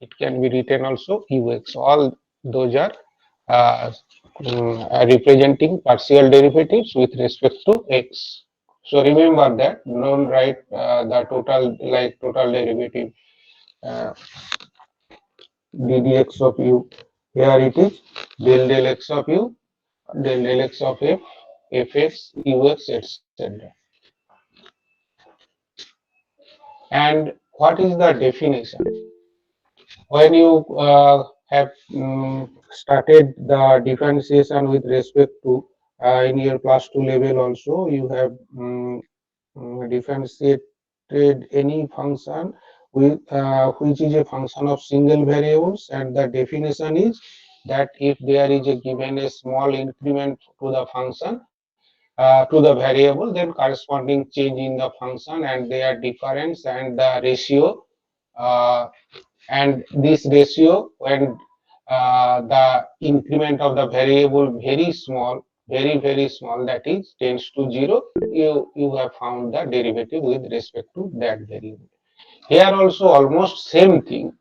It can be written also ux. All those are uh, representing partial derivatives with respect to x. So remember that, don't write the total like total derivative uh, ddx of u. Here it is del x of u, del x of f, fx, ux, etc. And what is the definition? When you have started the differentiation with respect to in your class 2 level also, you have differentiated any function with which is a function of single variables, and the definition is that if there is a given a small increment to the function to the variable, then corresponding change in the function and their difference and the ratio, uh, and this ratio when the increment of the variable very small, very small, that is tends to 0, you have found the derivative with respect to that variable. Here also almost same thing,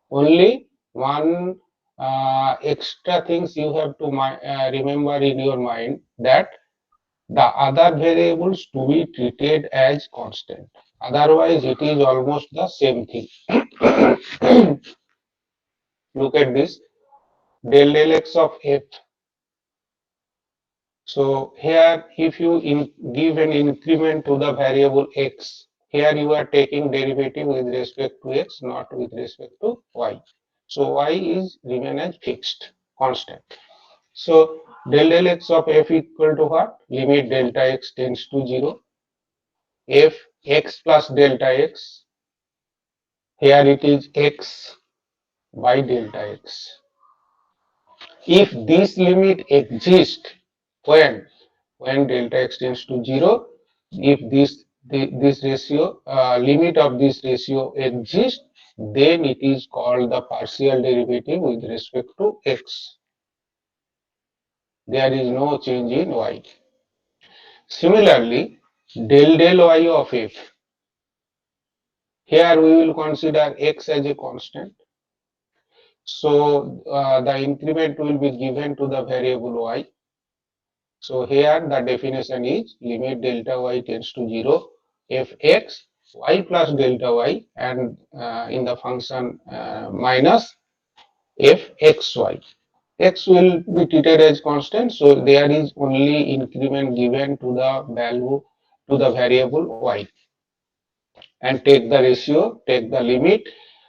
only one extra things you have to remember in your mind, that the other variables to be treated as constant, otherwise it is almost the same thing. Look at this, del x of f. So here if you give an increment to the variable x, here you are taking derivative with respect to x, not with respect to y. So y is remain as fixed constant. So del x of f equal to what? Limit delta x tends to 0, f x plus delta x, here it is x by delta x. If this limit exists, when delta x tends to 0, if this ratio limit of this ratio exists, then it is called the partial derivative with respect to x. There is no change in y. Similarly, del y of f. Here we will consider x as a constant. So the increment will be given to the variable y. So here the definition is limit delta y tends to 0, fx y plus delta y, and in the function minus fxy. X will be treated as constant, so there is only increment given to the value to the variable y, and take the ratio, take the limit.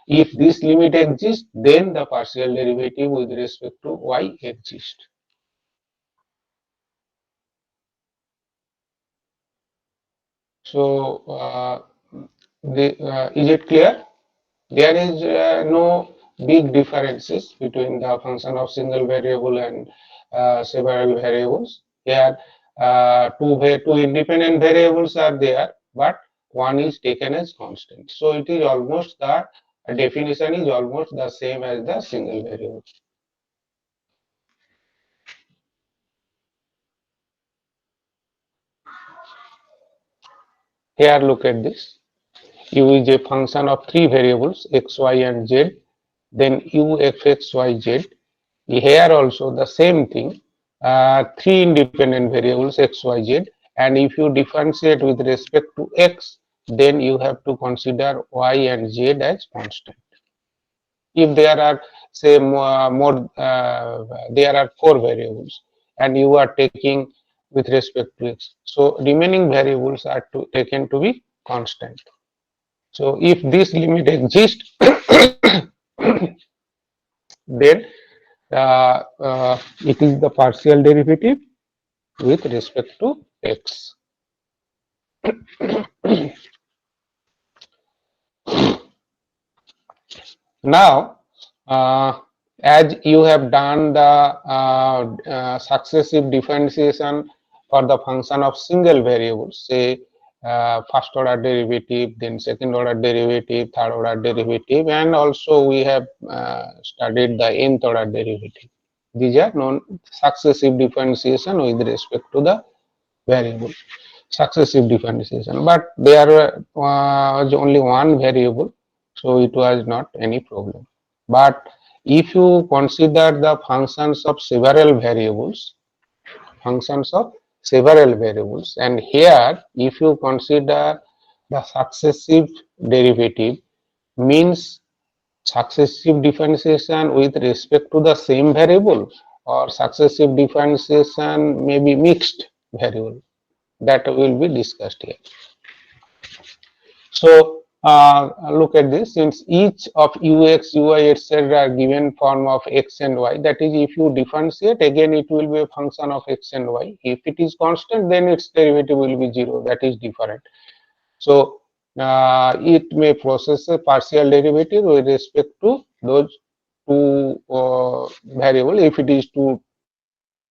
If this limit exists, then the partial derivative with respect to y exists. So is it clear? There is no big differences between the function of single variable and several variables. Here, two independent variables are there, but one is taken as constant. So it is almost the definition is almost the same as the single variable. Here, look at this. U is a function of three variables x, y, and z. Then u, f, x, y, z. Here also the same thing, three independent variables x, y, z, and if you differentiate with respect to x, then you have to consider y and z as constant. If there are say there are four variables and you are taking with respect to x, so remaining variables are taken to be constant. So if this limit exists, then it is the partial derivative with respect to x. Now, as you have done the successive differentiation for the function of single variables, say first order derivative, then second order derivative, third order derivative, and also we have studied the nth order derivative. These are known successive differentiation with respect to the variable, successive differentiation, but there was only one variable, so it was not any problem. But if you consider the functions of several variables, and here if you consider the successive derivative, means successive differentiation with respect to the same variable, or successive differentiation may be mixed variable, that will be discussed here. So look at this, since each of ux, uy, etc. are given form of x and y, that is, if you differentiate, again it will be a function of x and y. If it is constant, then its derivative will be 0, that is different. So it may process a partial derivative with respect to those two variable, if it is two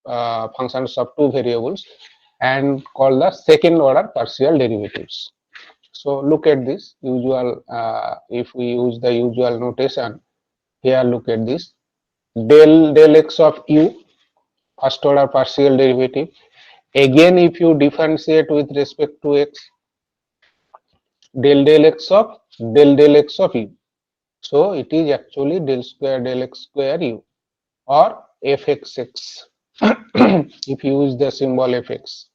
functions of two variables, and call the second order partial derivatives. So look at this usual, if we use the usual notation, here look at this, del x of u, first order partial derivative. Again, if you differentiate with respect to x, del x of u. So it is actually del square del x square u, or fxx if you use the symbol fx.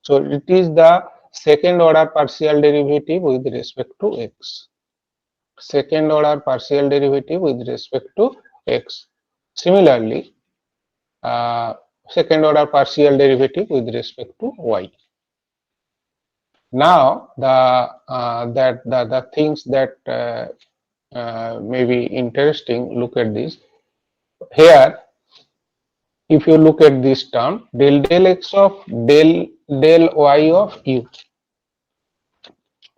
So it is the second order partial derivative with respect to x. Second order partial derivative with respect to x. Similarly, second order partial derivative with respect to y. Now the things that may be interesting, look at this. Here, if you look at this term, del x of del y of u,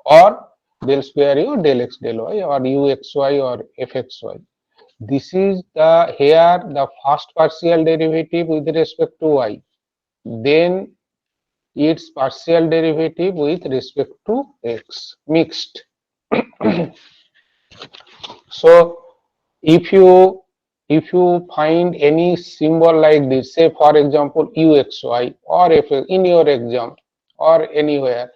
or del square u, del x del y, or uxy or fxy. This is the here the first partial derivative with respect to y, then its partial derivative with respect to x, mixed. So if you find any symbol like this, say for example uxy, or if in your exam or anywhere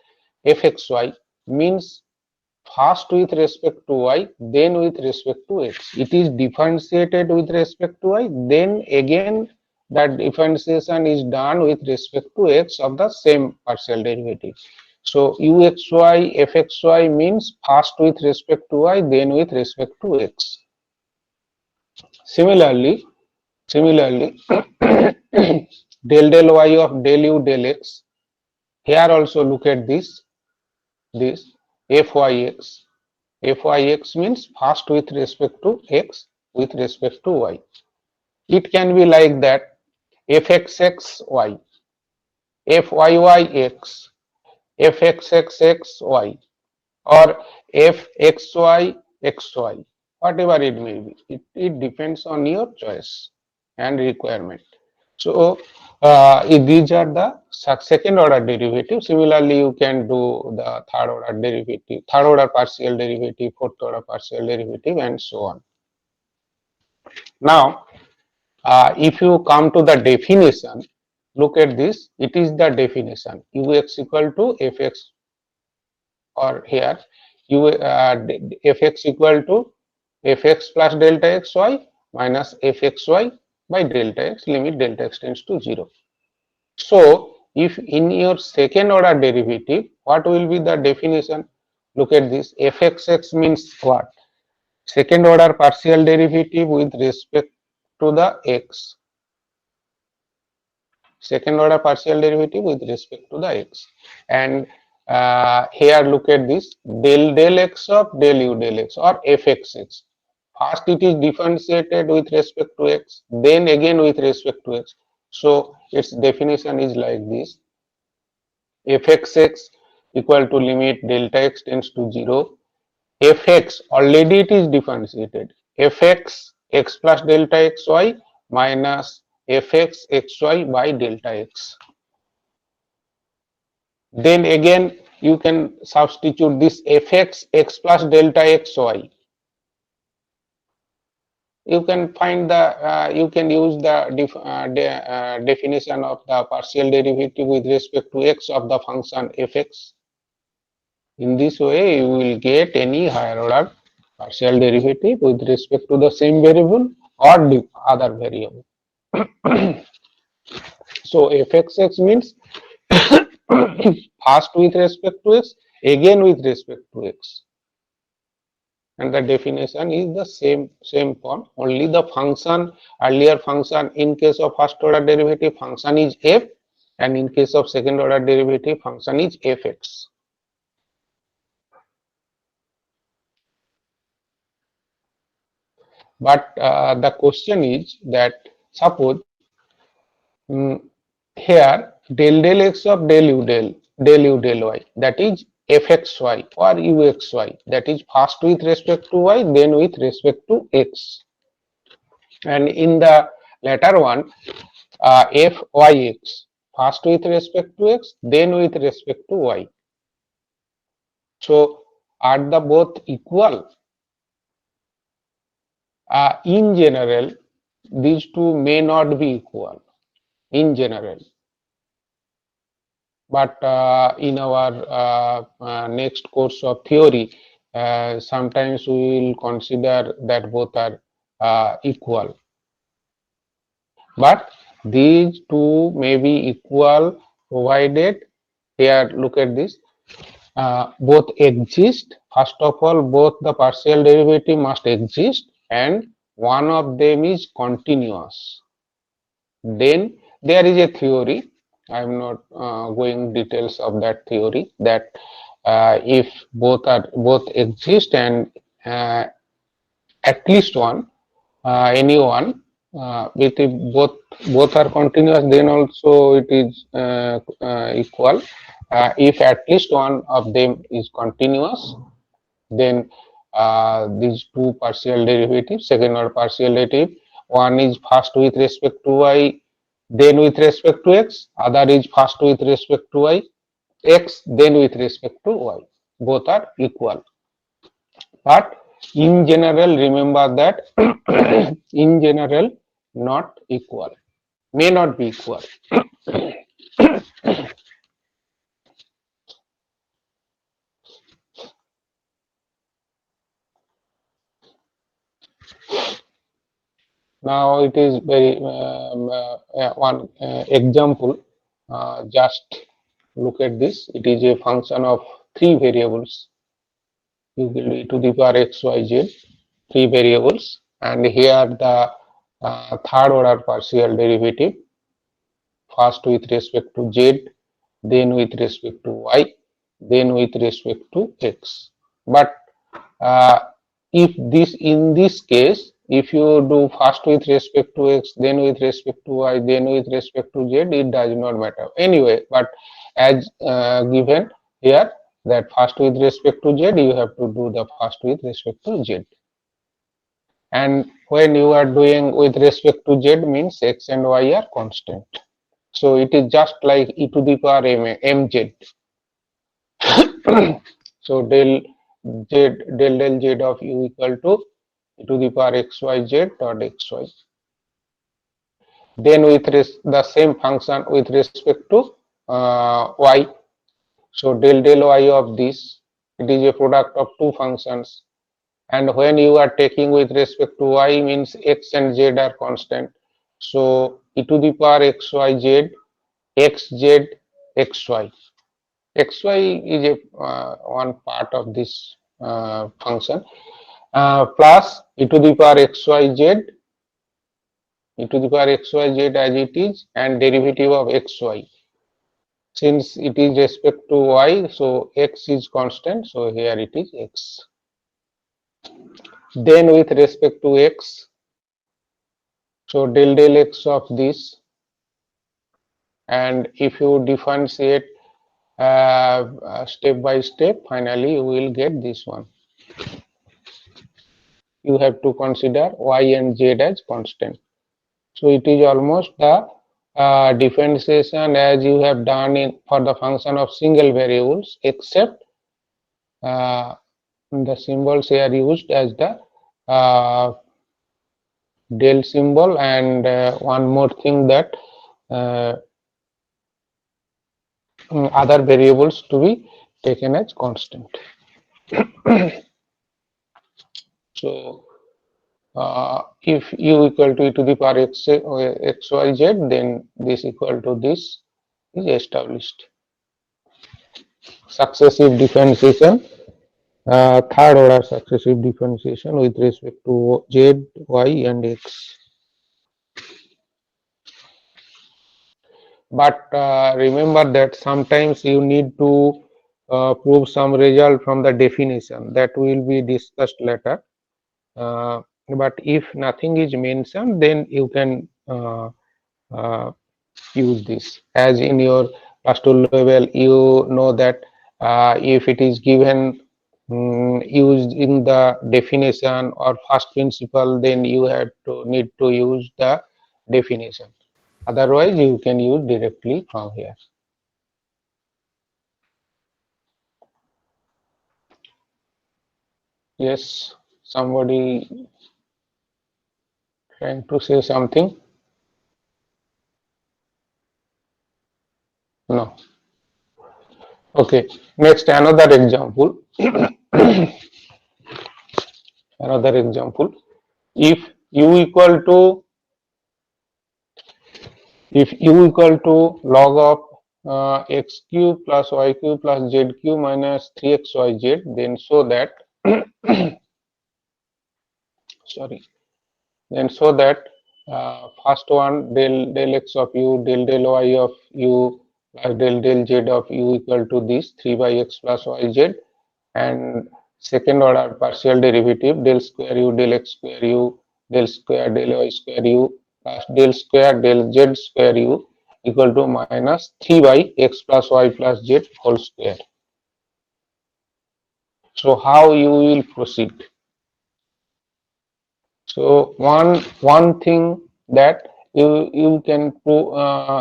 fxy, means first with respect to y, then with respect to x. It is differentiated with respect to y, then again that differentiation is done with respect to x of the same partial derivative. So uxy, fxy means first with respect to y, then with respect to x. Similarly, del y of del u del x. Here also look at this fyx. Fyx means first with respect to x with respect to y. It can be like that, fxxy, fyyx, fxxxy, or fxyxy, whatever it may be. It depends on your choice and requirement. So these are the second order derivative. Similarly, you can do the third order derivative, third order partial derivative, fourth order partial derivative, and so on. Now, if you come to the definition, look at this. It is the definition, ux equal to fx, or here fx equal to fx plus delta xy minus fxy by delta x, limit delta x tends to 0. So if in your second order derivative, what will be the definition? Look at this, fxx means what? Second order partial derivative with respect to the x. Second order partial derivative with respect to the x. And here look at this, del x of del u del x, or fxx. First it is differentiated with respect to x, then again with respect to x. So its definition is like this, fxx equal to limit delta x tends to 0, fx already it is differentiated, fx x plus delta xy minus fx xy by delta x. Then again you can substitute this fx x plus delta xy. You can find the you can use the definition of the partial derivative with respect to x of the function fx. In this way you will get any higher order partial derivative with respect to the same variable or the other variable. So fxx means first with respect to x, again with respect to x, and the definition is the same form. Only the function, earlier function, in case of first order derivative function is f, and in case of second order derivative function is fx. But the question is that suppose here del del x of del u del y, that is fxy or uxy, that is first with respect to y, then with respect to x, and in the latter one fyx, first with respect to x, then with respect to y. So are the both equal? In general, these two may not be equal in general, but in our next course of theory, sometimes we will consider that both are equal, but these two may be equal provided, here look at this, both exist. First of all, both the partial derivative must exist and one of them is continuous. Then there is a theory, I am not going details of that theory, that if both exist and at least one, any one, with if both are continuous, then also it is equal. If at least one of them is continuous, then these two partial derivatives, second order partial derivative, one is first with respect to y, then with respect to x, other is first with respect to y, x, then with respect to y. Both are equal. But in general, remember that in general, not equal, may not be equal. Now it is very one example. Just look at this. It is a function of three variables. You will e to the power x, y, z, three variables, and here the third order partial derivative, first with respect to z, then with respect to y, then with respect to x. But uh, if this, in this case, if you do first with respect to x, then with respect to y, then with respect to z, it does not matter anyway. But as given here, that first with respect to z, you have to do the first with respect to z, and when you are doing with respect to z, means x and y are constant. So it is just like e to the power mz. So del z of u equal to e to the power xyz dot xy. Then with the same function with respect to y. So del y of this, it is a product of two functions. And when you are taking with respect to y, means x and z are constant. So e to the power xyz, xz, xy. Xy is a one part of this function, plus e to the power xyz, e to the power xyz as it is, and derivative of xy. Since it is respect to y, so x is constant, so here it is x. Then with respect to x, so del x of this, and if you differentiate step by step, finally you will get this one. You have to consider y and z as constant. So it is almost the differentiation as you have done in for the function of single variables, except the symbols here used as the del symbol, and one more thing, that other variables to be taken as constant. So if u equal to e to the power x, x y z, then this equal to this is established. Successive differentiation, third order successive differentiation with respect to z, y and x. But remember that sometimes you need to prove some result from the definition that will be discussed later. But if nothing is mentioned, then you can uh, use this. As in your class 2 level, you know that if it is given used in the definition or first principle, then you have to need to use the definition. Otherwise, you can use directly from here. Yes, somebody trying to say something? No. Okay, next another example. Another example. If u equal to log of x cube plus y cube plus z cube minus 3xyz, then so that sorry, then so that first one del x of u del y of u plus del z of u equal to this 3 by x plus yz, and second order partial derivative del square u del x square u del square del y square u plus del square del z square u equal to minus 3 by x plus y plus z whole square. So how you will proceed? So one thing that you can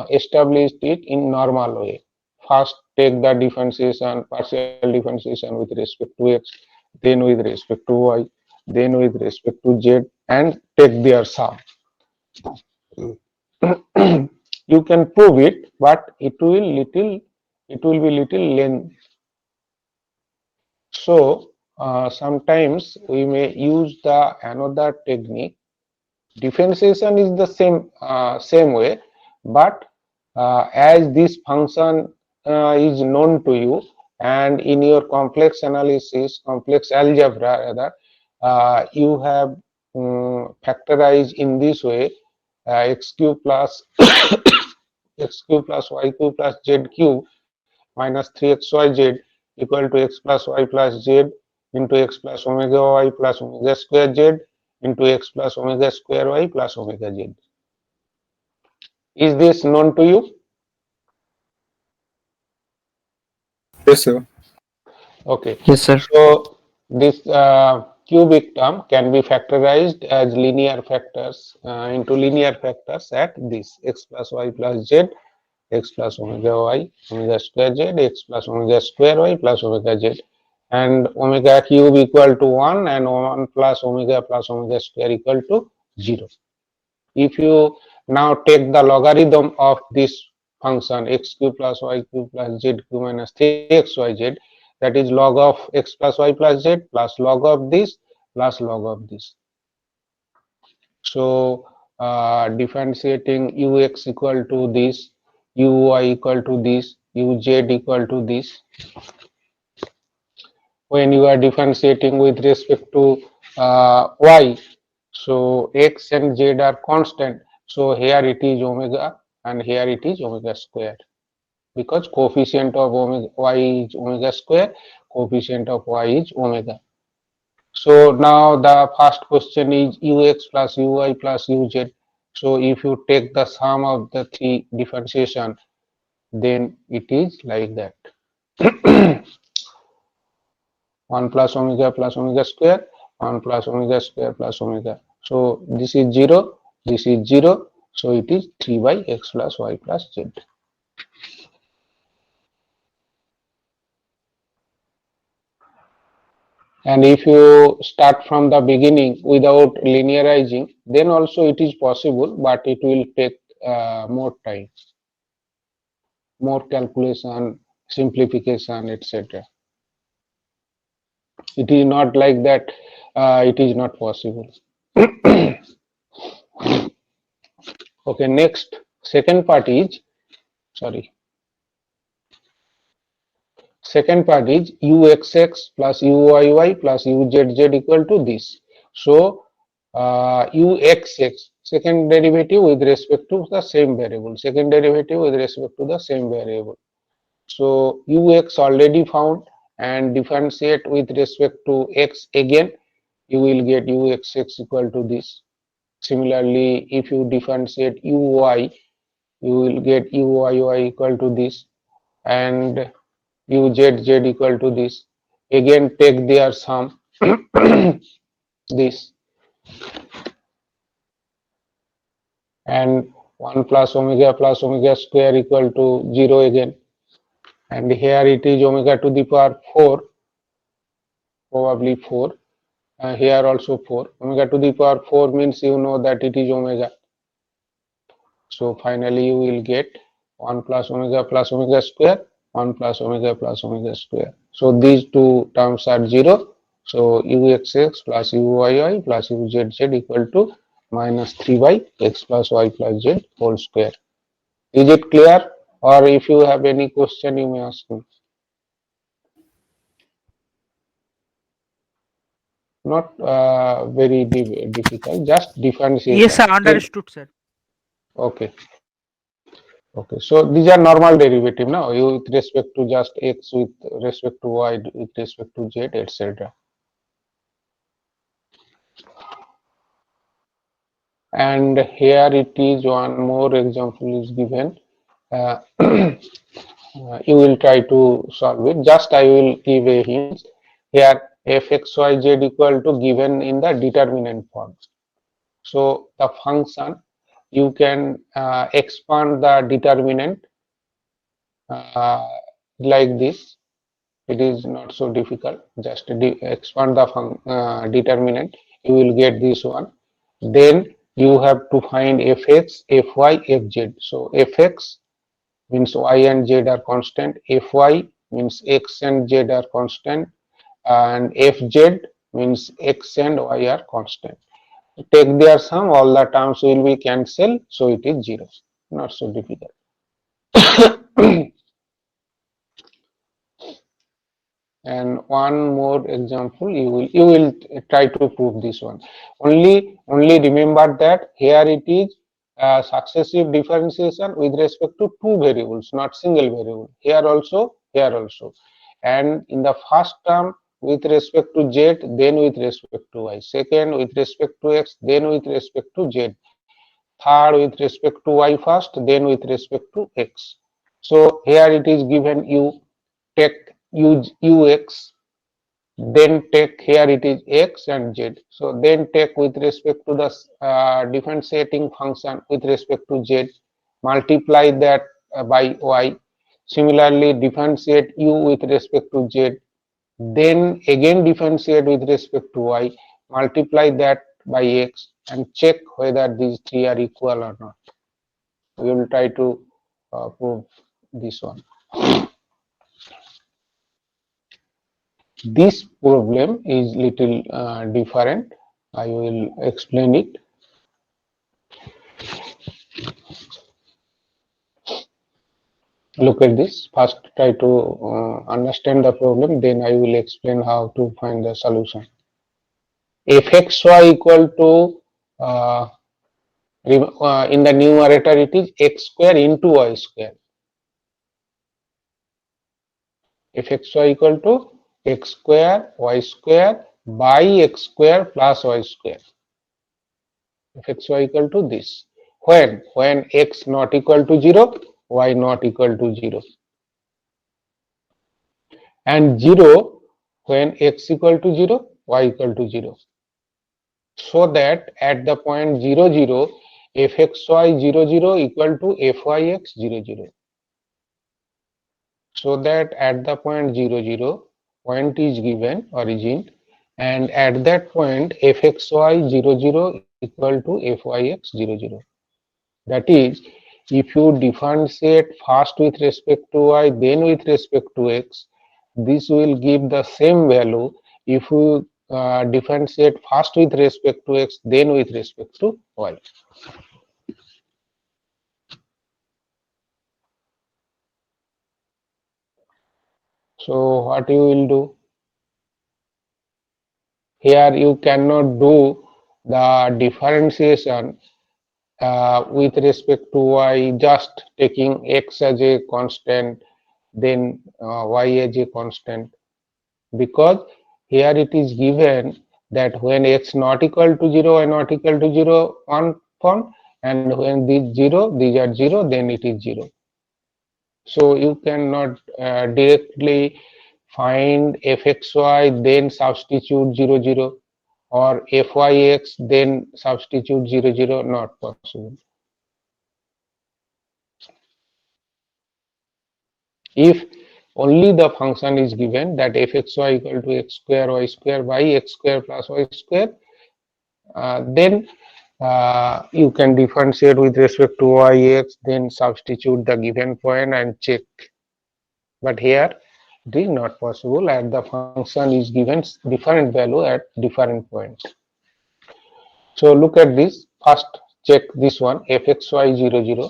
establish it in normal way. First, take the differentiation, partial differentiation with respect to x, then with respect to y, then with respect to z, and take their sum. You can prove it, but it will be little lengthy. So sometimes we may use the another technique. Differentiation is the same way, but as this function is known to you, and in your complex analysis, complex algebra rather, you have factorized in this way x cube plus x cube plus y cube plus z cube minus 3xyz equal to x plus y plus z into x plus omega y plus omega square z into x plus omega square y plus omega z. Is this known to you? Yes, sir. Okay. Yes, sir. So this cubic term can be factorized as linear factors into linear factors at this x plus y plus z, x plus omega y, omega square z, x plus omega square y plus omega z, and omega cube equal to 1 and 1 plus omega square equal to 0. If you now take the logarithm of this function x cube plus y cube plus z cube minus 3xyz, that is log of x plus y plus z plus log of this plus log of this. So differentiating ux equal to this, uy equal to this, uz equal to this. When you are differentiating with respect to y, so x and z are constant. So here it is omega and here it is omega square, because coefficient of omega y is omega square, coefficient of y is omega. So now the first question is ux plus uy plus uz. So if you take the sum of the three differentiation, then it is like that. 1 plus omega square, 1 plus omega square plus omega. So this is 0, this is 0. So it is 3 by x plus y plus z. And if you start from the beginning without linearizing, then also it is possible, but it will take more time, more calculation, simplification, etc. It is not like that it is not possible. Okay, next, second part is, sorry, second part is uxx plus uyy plus uzz equal to this. So uxx, second derivative with respect to the same variable, second derivative with respect to the same variable. So ux already found, and differentiate with respect to x again, you will get uxx equal to this. Similarly, if you differentiate uy, you will get uyy equal to this, and uzz equal to this. Again, take their sum, this, and 1 plus omega square equal to 0 again. And here it is omega to the power 4, probably 4. Here also 4. Omega to the power 4 means you know that it is omega. So finally you will get 1 plus omega square, 1 plus omega square. So these two terms are 0. So uxx plus uyy plus uzz equal to minus 3 by x plus y plus z whole square. Is it clear? Or if you have any question, you may ask me. Not very difficult, just differentiation. Yes, sir. Understood, sir. Okay. Okay, so these are normal derivative now, with respect to just x, with respect to y, with respect to z, etc. And here it is, one more example is given. You will try to solve it. Just I will give a hint. Here fxyz equal to given in the determinant form. So the function, you can expand the determinant like this. It is not so difficult. Just expand the determinant. You will get this one. Then you have to find fx, fy, fz. So fx means y and z are constant. Fy means x and z are constant. And fz means x and y are constant. Take their sum, all the terms will be cancelled, so it is 0. Not so difficult. And one more example, you will try to prove this one. Only remember that here it is successive differentiation with respect to two variables, not single variable. Here also, and in the first term with respect to z, then with respect to y. Second with respect to x, then with respect to z. Third with respect to y first, then with respect to x. So here it is given, you take ux, then take, here it is x and z. So then take with respect to the differentiating function with respect to z, multiply that by y. Similarly, differentiate u with respect to z, then again differentiate with respect to y, multiply that by x, and check whether these three are equal or not. We will try to prove this one. This problem is little different. I will explain it. Look at this. First try to understand the problem, then I will explain how to find the solution. Fxy equal to in the numerator it is x square into y square. Fxy equal to x square y square by x square plus y square. Fxy equal to this. When x not equal to 0, y not equal to 0. And 0 when x equal to 0, y equal to 0. So that at the point 0, 0, fxy 0, 0 equal to fyx 0, 0. So that at the point 0, 0, point is given, origin, and at that point fxy 0, 0 equal to fyx 0, 0. That is, if you differentiate first with respect to y, then with respect to x, this will give the same value. If you differentiate first with respect to x, then with respect to y. So what you will do? Here you cannot do the differentiation with respect to y just taking x as a constant, then y as a constant, because here it is given that when x not equal to 0, y not equal to 0, one form, and when these are 0, then it is 0. So you cannot directly find fxy, then substitute 0, 0, or fyx, then substitute 0, 0, not possible. If only the function is given that fxy equal to x square y square by x square plus y square, then you can differentiate with respect to yx, then substitute the given point and check. But here it is not possible, and the function is given different value at different points. So look at this. First check this one, fxy 0, 0.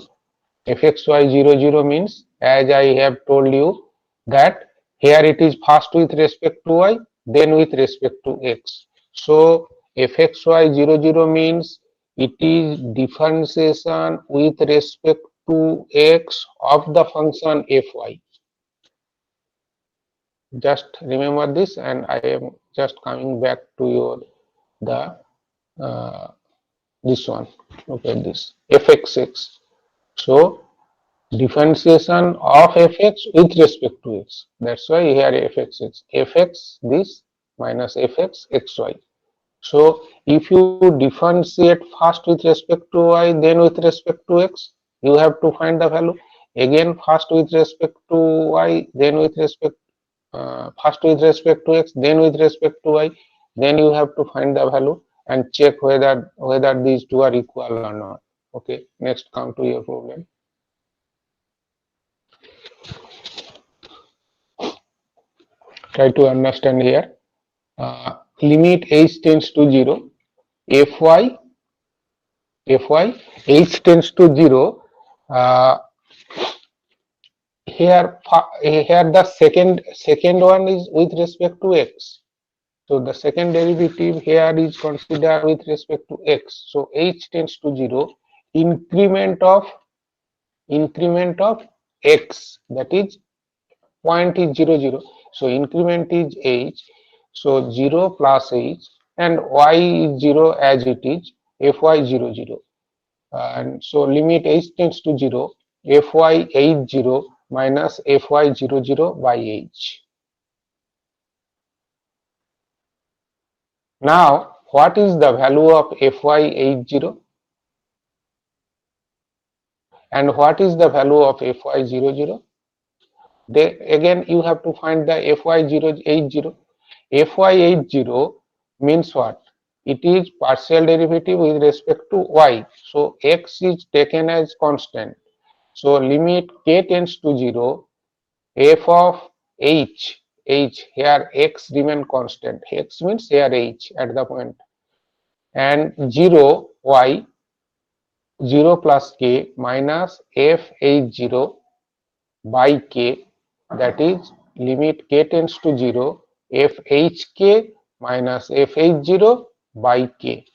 Fxy 0, 0 means, as I have told you, that here it is first with respect to y, then with respect to x. So fxy 0, 0 means it is differentiation with respect to x of the function fy. Just remember this, and I am just coming back to your the this one. Look at this, fxx. So differentiation of fx with respect to x. That's why here fx is fx this minus fx xy. So if you differentiate first with respect to y, then with respect to x, you have to find the value. Again, first with respect to y, then with respect first with respect to x, then with respect to y, then you have to find the value and check whether these two are equal or not. Okay, next come to your problem. Try to understand here. Limit h tends to 0, fy h tends to 0. Uh, here the second one is with respect to x. So the second derivative here is considered with respect to x. So h tends to 0. Increment of x, that is point is 0, 0. So increment is h. So 0 plus h, and y is 0 as it is, fy 0, 0. And so limit h tends to 0, fy h 0 minus fy 0, 0 by h. Now, what is the value of fy h 0? And what is the value of fy 0, 0? They, again, you have to find the fy 0 h 0. Fy h 0 means what? It is partial derivative with respect to y. So x is taken as constant. So limit k tends to 0, f of h, here x remain constant. X means here h at the point, and 0 y 0 plus k minus f h 0 by k, that is limit k tends to 0, fhk minus fh0 by k.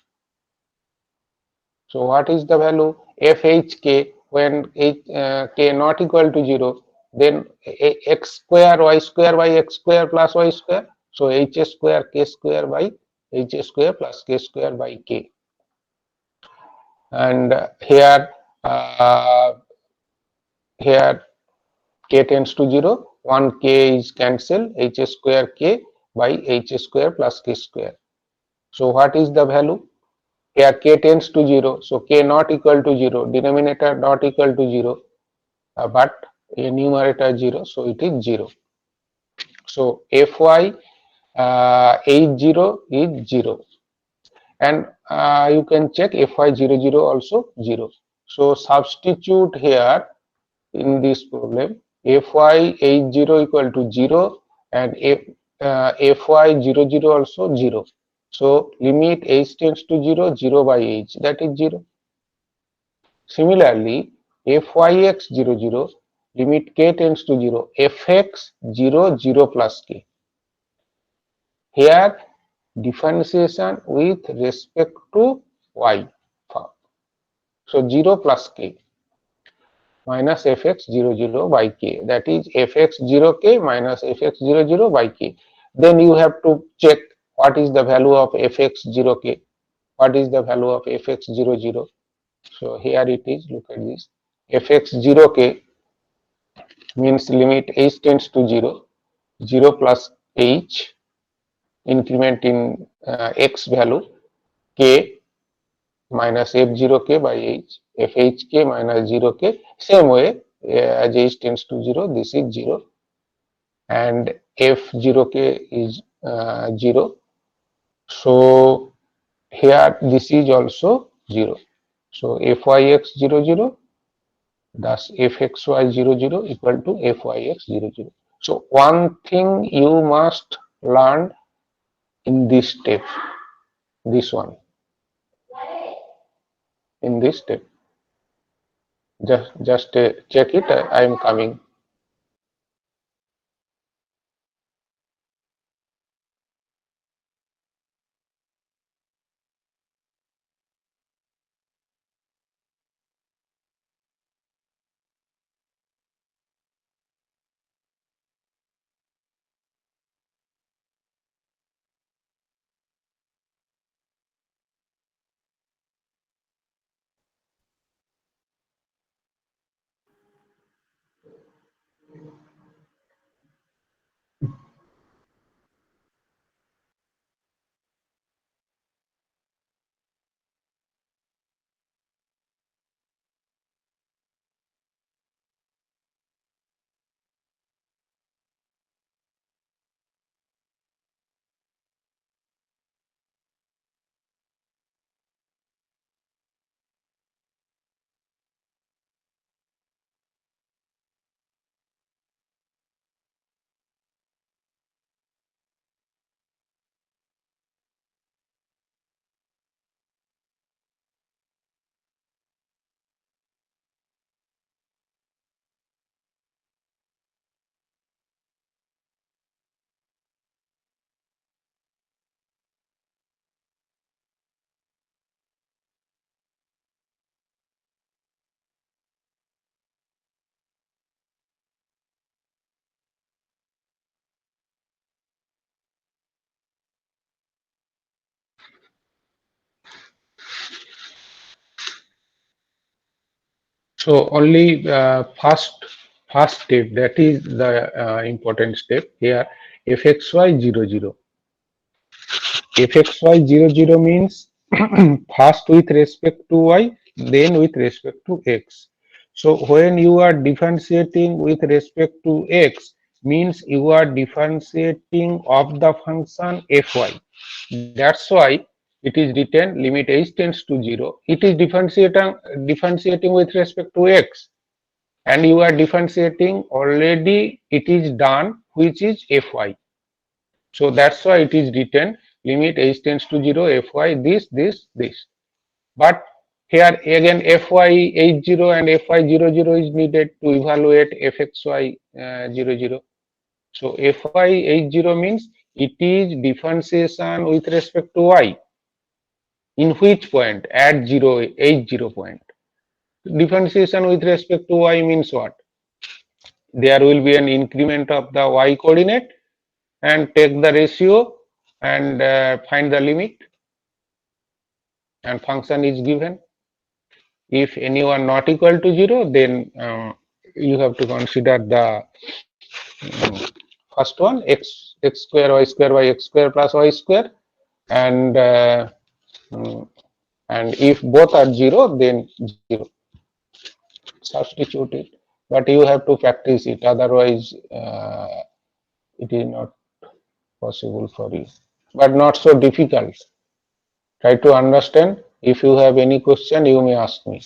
So what is the value? Fhk when k not equal to 0, then x square y square by x square plus y square. So h square k square by h square plus k square by k. And here k tends to 0, 1 k is cancelled, h square k by h square plus k square. So what is the value? Here k tends to 0, so k not equal to 0, denominator not equal to 0, but a numerator 0, so it is 0. So fy h0 is 0, and you can check fy 0, 0 also 0. So substitute here in this problem, fy h0 equal to 0 and fy00 also 0. So limit h tends to 0, 0 by h, that is 0. Similarly, fyx00, limit k tends to 0, fx0, 0 plus k. Here differentiation with respect to y. So 0 plus k minus fx00 by k, that is fx0k minus fx00 by k. Then you have to check what is the value of fx0k, what is the value of fx00. So here it is, look at this. fx0k means limit h tends to 0, 0 plus h, increment in x value, k minus f0k by h, fhk minus 0k. Same way, as h tends to 0, this is 0, and f0k is 0. So here this is also 0. So fyx00, thus fxy00 equal to fyx00. So one thing you must learn in this step, this one, in this step. Just check it. I am coming. So only first step, that is the important step here. fxy00. fxy00 means first with respect to y, then with respect to x. So when you are differentiating with respect to x, means you are differentiating of the function fy. That's why it is written limit h tends to 0. It is differentiating with respect to x, and you are differentiating already, it is done, which is fy. So that's why it is written limit h tends to 0 fy this. But here again fy80 and fy00 is needed to evaluate fxy00. So fy80 means it is differentiation with respect to y. In which point? At 80 point. Differentiation with respect to y means what? There will be an increment of the y coordinate, and take the ratio and find the limit, and function is given. If any one not equal to 0, then you have to consider the first one, x square y square by x square plus y square, and and if both are 0, then 0. Substitute it, but you have to practice it, otherwise it is not possible for you, but not so difficult. Try to understand. If you have any question, you may ask me.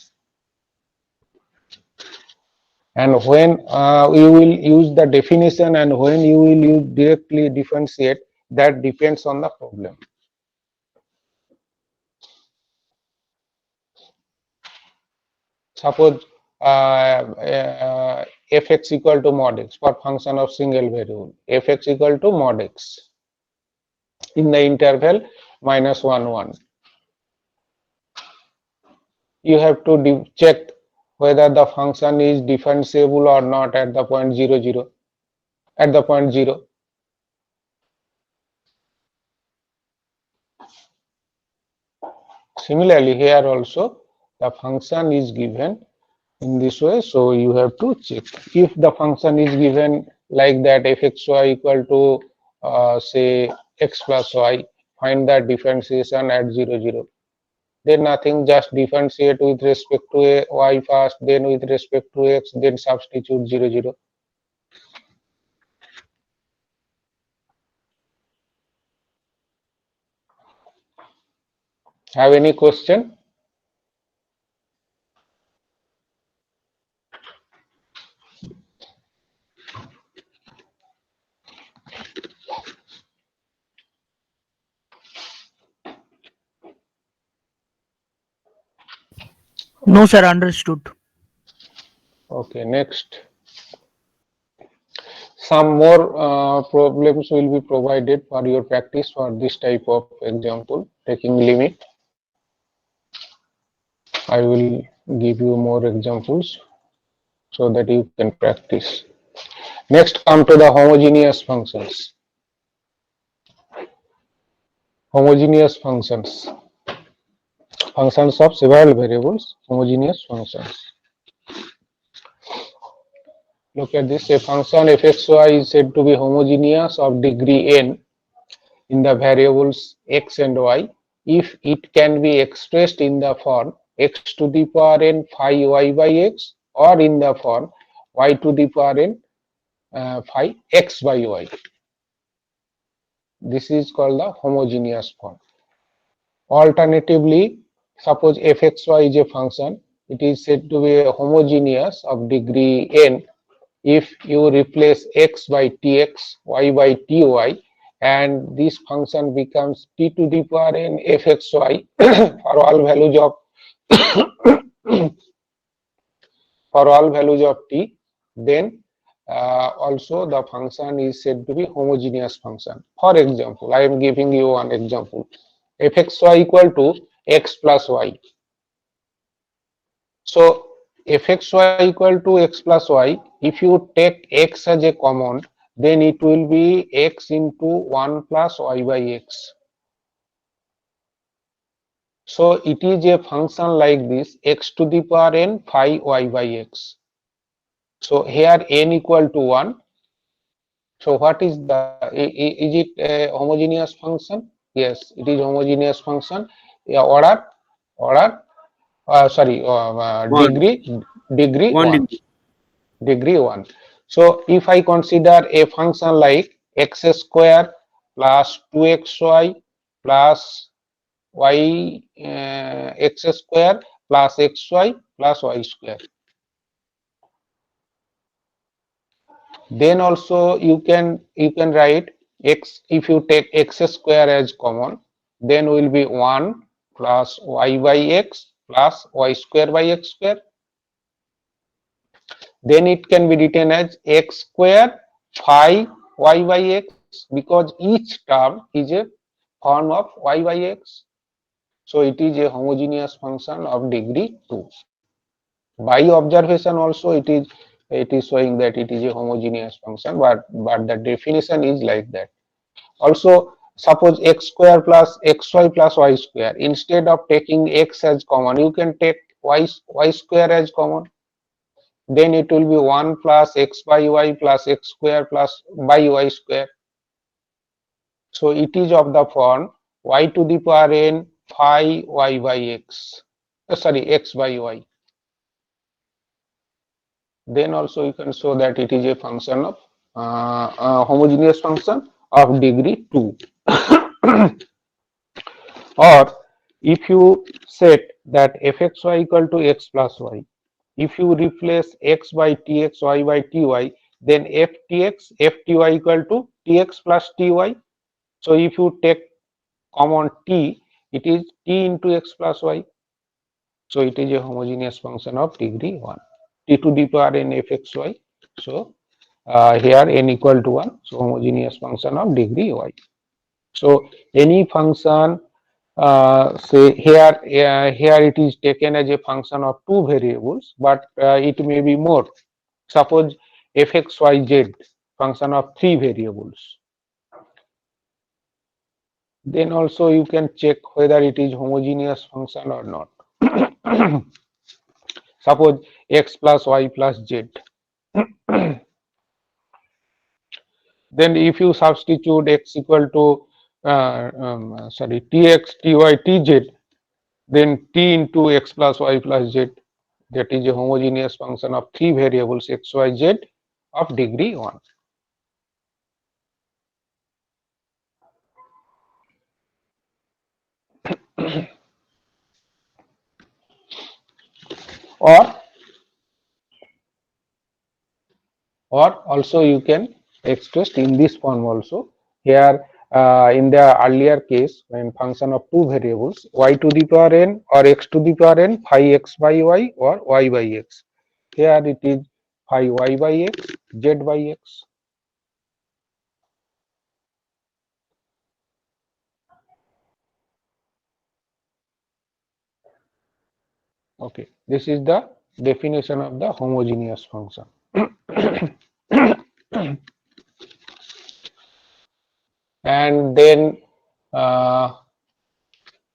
And when you will use the definition and when you will use directly differentiate, that depends on the problem. Suppose fx equal to mod x for function of single variable, fx equal to mod x in the interval -1 1. You have to check whether the function is differentiable or not at the point 0 0, at the point 0. Similarly, here also the function is given in this way, so you have to check. If the function is given like that, fxy equal to say x plus y, find that differentiation at 0 0. Then nothing, just differentiate with respect to a y first, then with respect to x, then substitute 0 0. Have any question? No, sir, understood. Okay, next. Some more problems will be provided for your practice for this type of example, taking limit. I will give you more examples so that you can practice. Next, come to the homogeneous functions. Homogeneous functions. Functions of several variables, homogeneous functions. Look at this, a function fxy is said to be homogeneous of degree n in the variables x and y if it can be expressed in the form x to the power n phi y by x or in the form y to the power n phi x by y. This is called the homogeneous form. Alternatively, suppose fxy is a function, it is said to be homogeneous of degree n if you replace x by tx, y by ty, and this function becomes t to the power n fxy for all values of for all values of t, then also the function is said to be homogeneous function. For example, I am giving you one example. Fxy equal to x plus y. So fxy equal to x plus y, if you take x as a common, then it will be x into 1 plus y by x. So it is a function like this, x to the power n phi y by x. So here n equal to 1. So what is is it a homogeneous function? Yes, it is homogeneous function. Yeah, sorry, One. degree One 1. degree. Degree 1. So if I consider a function like x square plus 2xy plus y x square plus xy plus y square, then also you can write x, if you take x square as common, then will be 1 plus y by x plus y square by x square. Then it can be written as x square phi y by x, because each term is a form of y by x. So it is a homogeneous function of degree 2. By observation also it is showing that it is a homogeneous function, but the definition is like that. Also, suppose x square plus xy plus y square, instead of taking x as common, you can take y square as common. Then it will be 1 plus x by y plus x square plus by y square. So it is of the form y to the power n phi y by x, sorry, x by y. Then also you can show that it is a function of homogeneous function of degree 2. Or if you set that fxy equal to x plus y, if you replace x by tx, y by ty, then ftx, fty equal to tx plus ty. So if you take common t, it is t into x plus y. So it is a homogeneous function of degree 1, t to the power n fxy. So here n equal to 1, so homogeneous function of degree y. So any function, say here it is taken as a function of two variables, but it may be more. Suppose fxyz function of three variables. Then also you can check whether it is homogeneous function or not. Suppose x plus y plus z. Then if you substitute x equal to tx, ty, tz, then t into x plus y plus z, that is a homogeneous function of three variables x, y, z of degree 1. or also you can express in this form also. Here in the earlier case, when function of two variables y to the power n or x to the power n, phi x by y or y by x. Here it is phi y by x, z by x. Okay, this is the definition of the homogeneous function. And then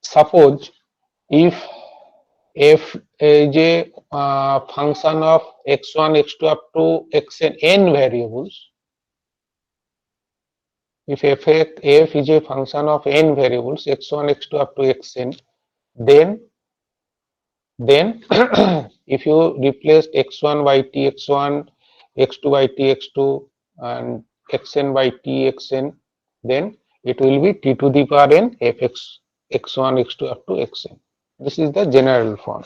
suppose if f is a function of x1, x2 up to xn n variables, if f is a function of n variables x1, x2 up to xn, then if you replace x1 by tx1, x2 by tx2 and xn by txn, then it will be t to the power n fx x1, x2 up to xn. This is the general form.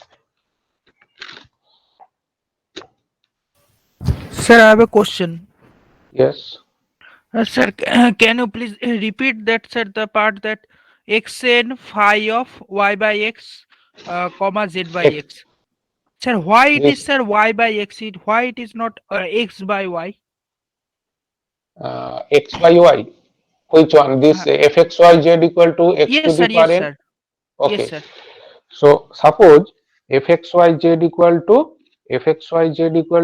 Sir, I have a question. Yes. Sir, can you please repeat that, sir, the part that xn phi of y by x, comma z by X, x. Sir, why it is, this sir, y by x? Why it is not x by y? x by y. Which one? This Uh, fxyz equal to x to yes, the sir. power Yes, n. sir. Yes, Okay. sir. So suppose fxyz equal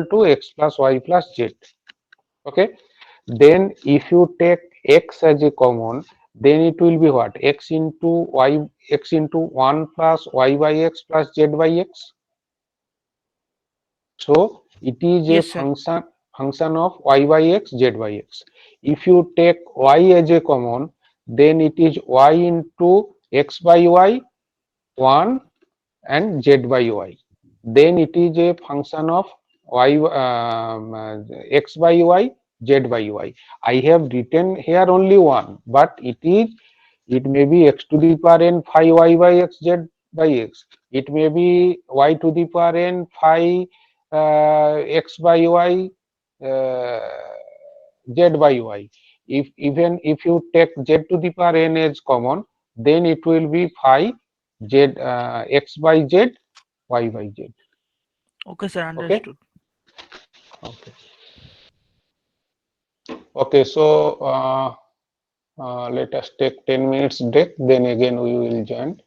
to x plus y plus z. Okay. Then if you take x as a common, then it will be what? X into y, x into 1 plus y by x plus z by x. So it is a Yes, sir. function of y by x, z by x. If you take y as a common, then it is y into x by y 1 and z by y. Then it is a function of y x by y, z by y. I have written here only one, but it may be x to the power n phi y by x, z by x. It may be y to the power n phi x by y, uh, z by y. Even if you take z to the power n as common, then it will be phi z x by z, y by z. Okay, sir. Okay. Understood. Okay. Okay. So let us take 10 minutes break. Then again we will join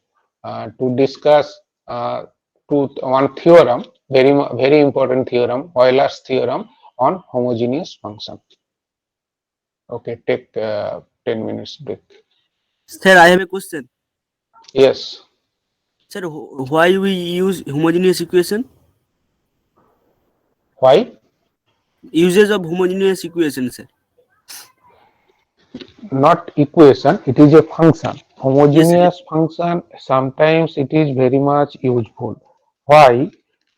to discuss one theorem, very important theorem, Euler's theorem on homogeneous function. Okay. Take 10 minutes break. Sir, I have a question. Yes. Sir, why we use homogeneous equation? Why? Uses of homogeneous equation, sir. Not equation, it is a function. Yes, sir. Homogeneous function, sometimes it is very much useful. Why?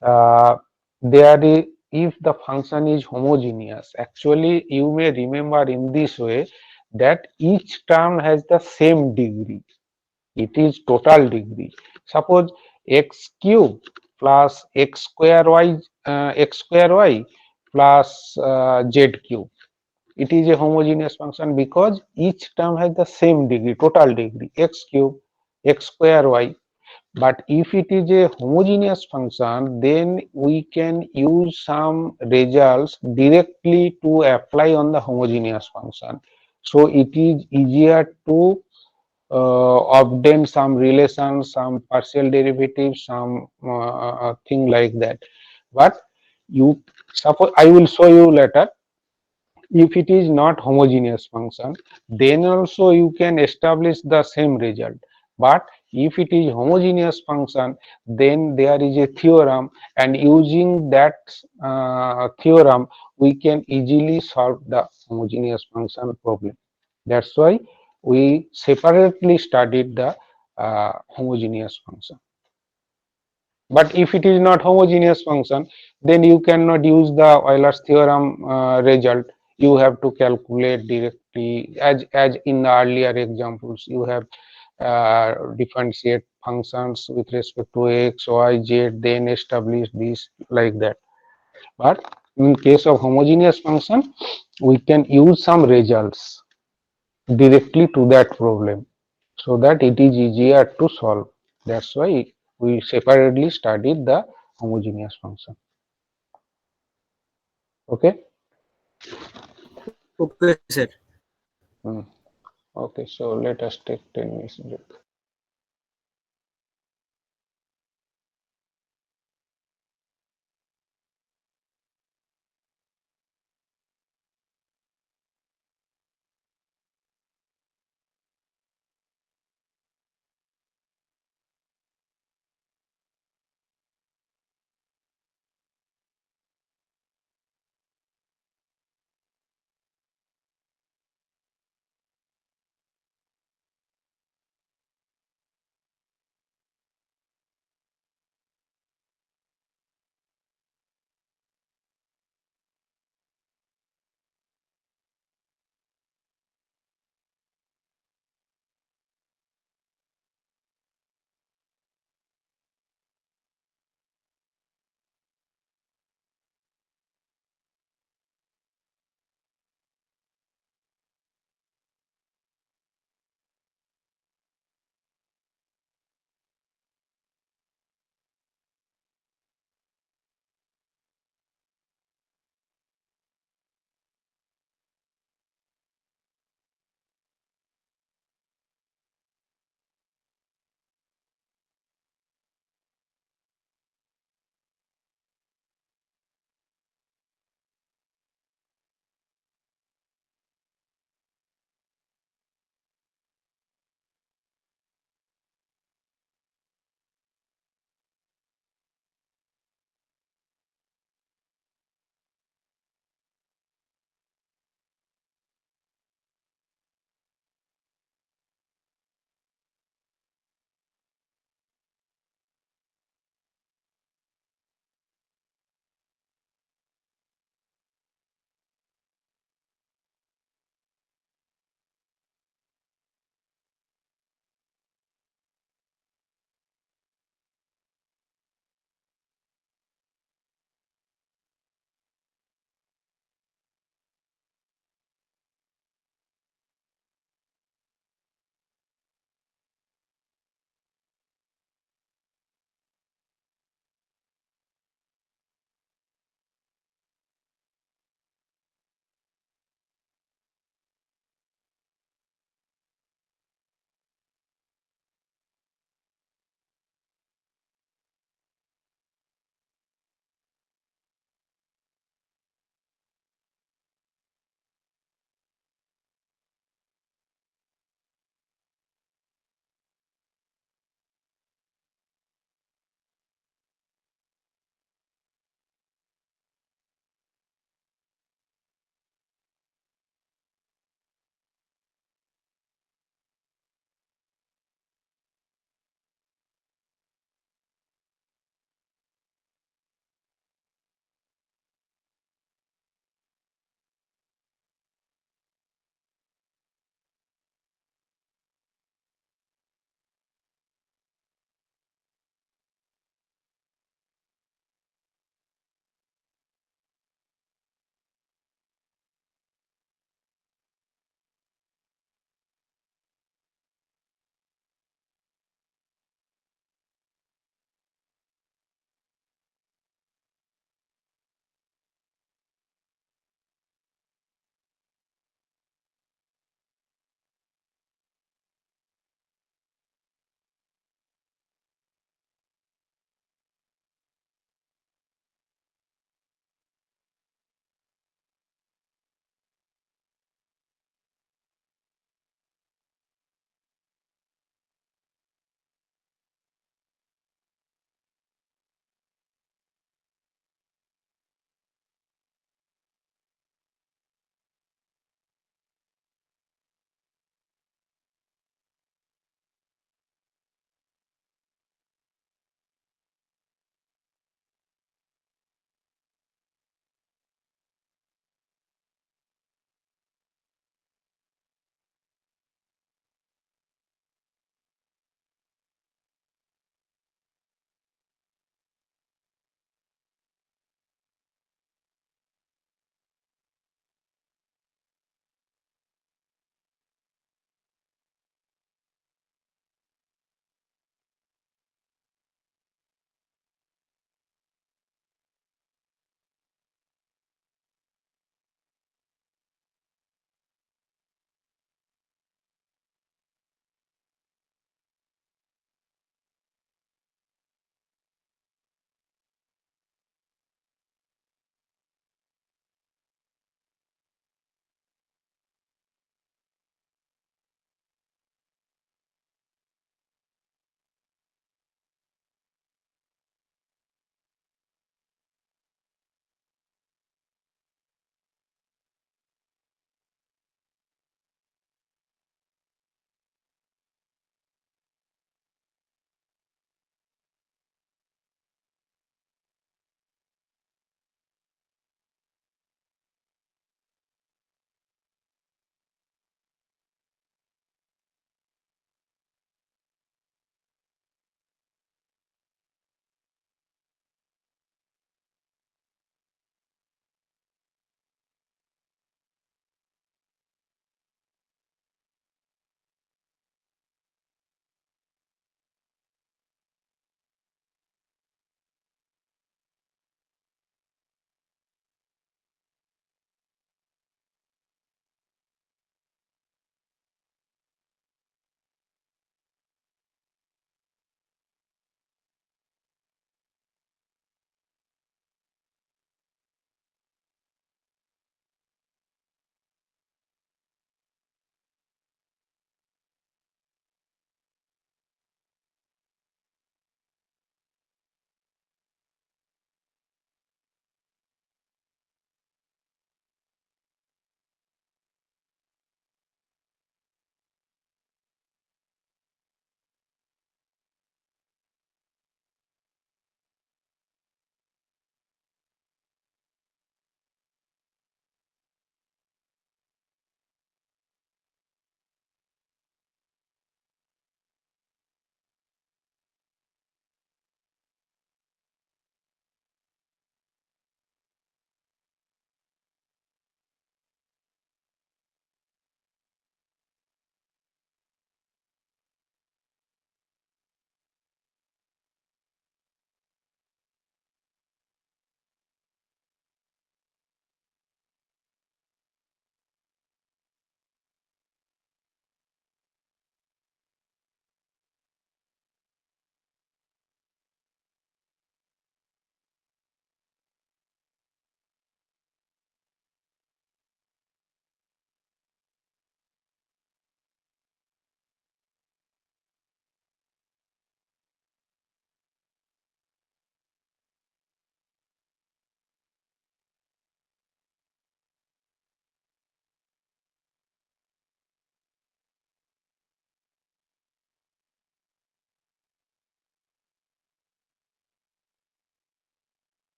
There is, if the function is homogeneous, actually you may remember in this way that each term has the same degree. It is total degree. Suppose x cube plus x square y plus z cube. It is a homogeneous function because each term has the same degree, total degree, x cube, x square y. But if it is a homogeneous function, then we can use some results directly to apply on the homogeneous function. So it is easier to obtain some relation, some partial derivative, some thing like that. But you suppose I will show you later. If it is not homogeneous function, then also you can establish the same result. But if it is homogeneous function, then there is a theorem, and using that theorem, we can easily solve the homogeneous function problem. That's why we separately studied the homogeneous function. But if it is not homogeneous function, then you cannot use the Euler's theorem result. You have to calculate directly, as in the earlier examples. You have differentiate functions with respect to x, y, z, then establish this like that. But in case of homogeneous function, we can use some results directly to that problem, so that it is easier to solve. That's why we separately studied the homogeneous function. Okay. Okay, sir. Okay, so let us take 10 minutes break.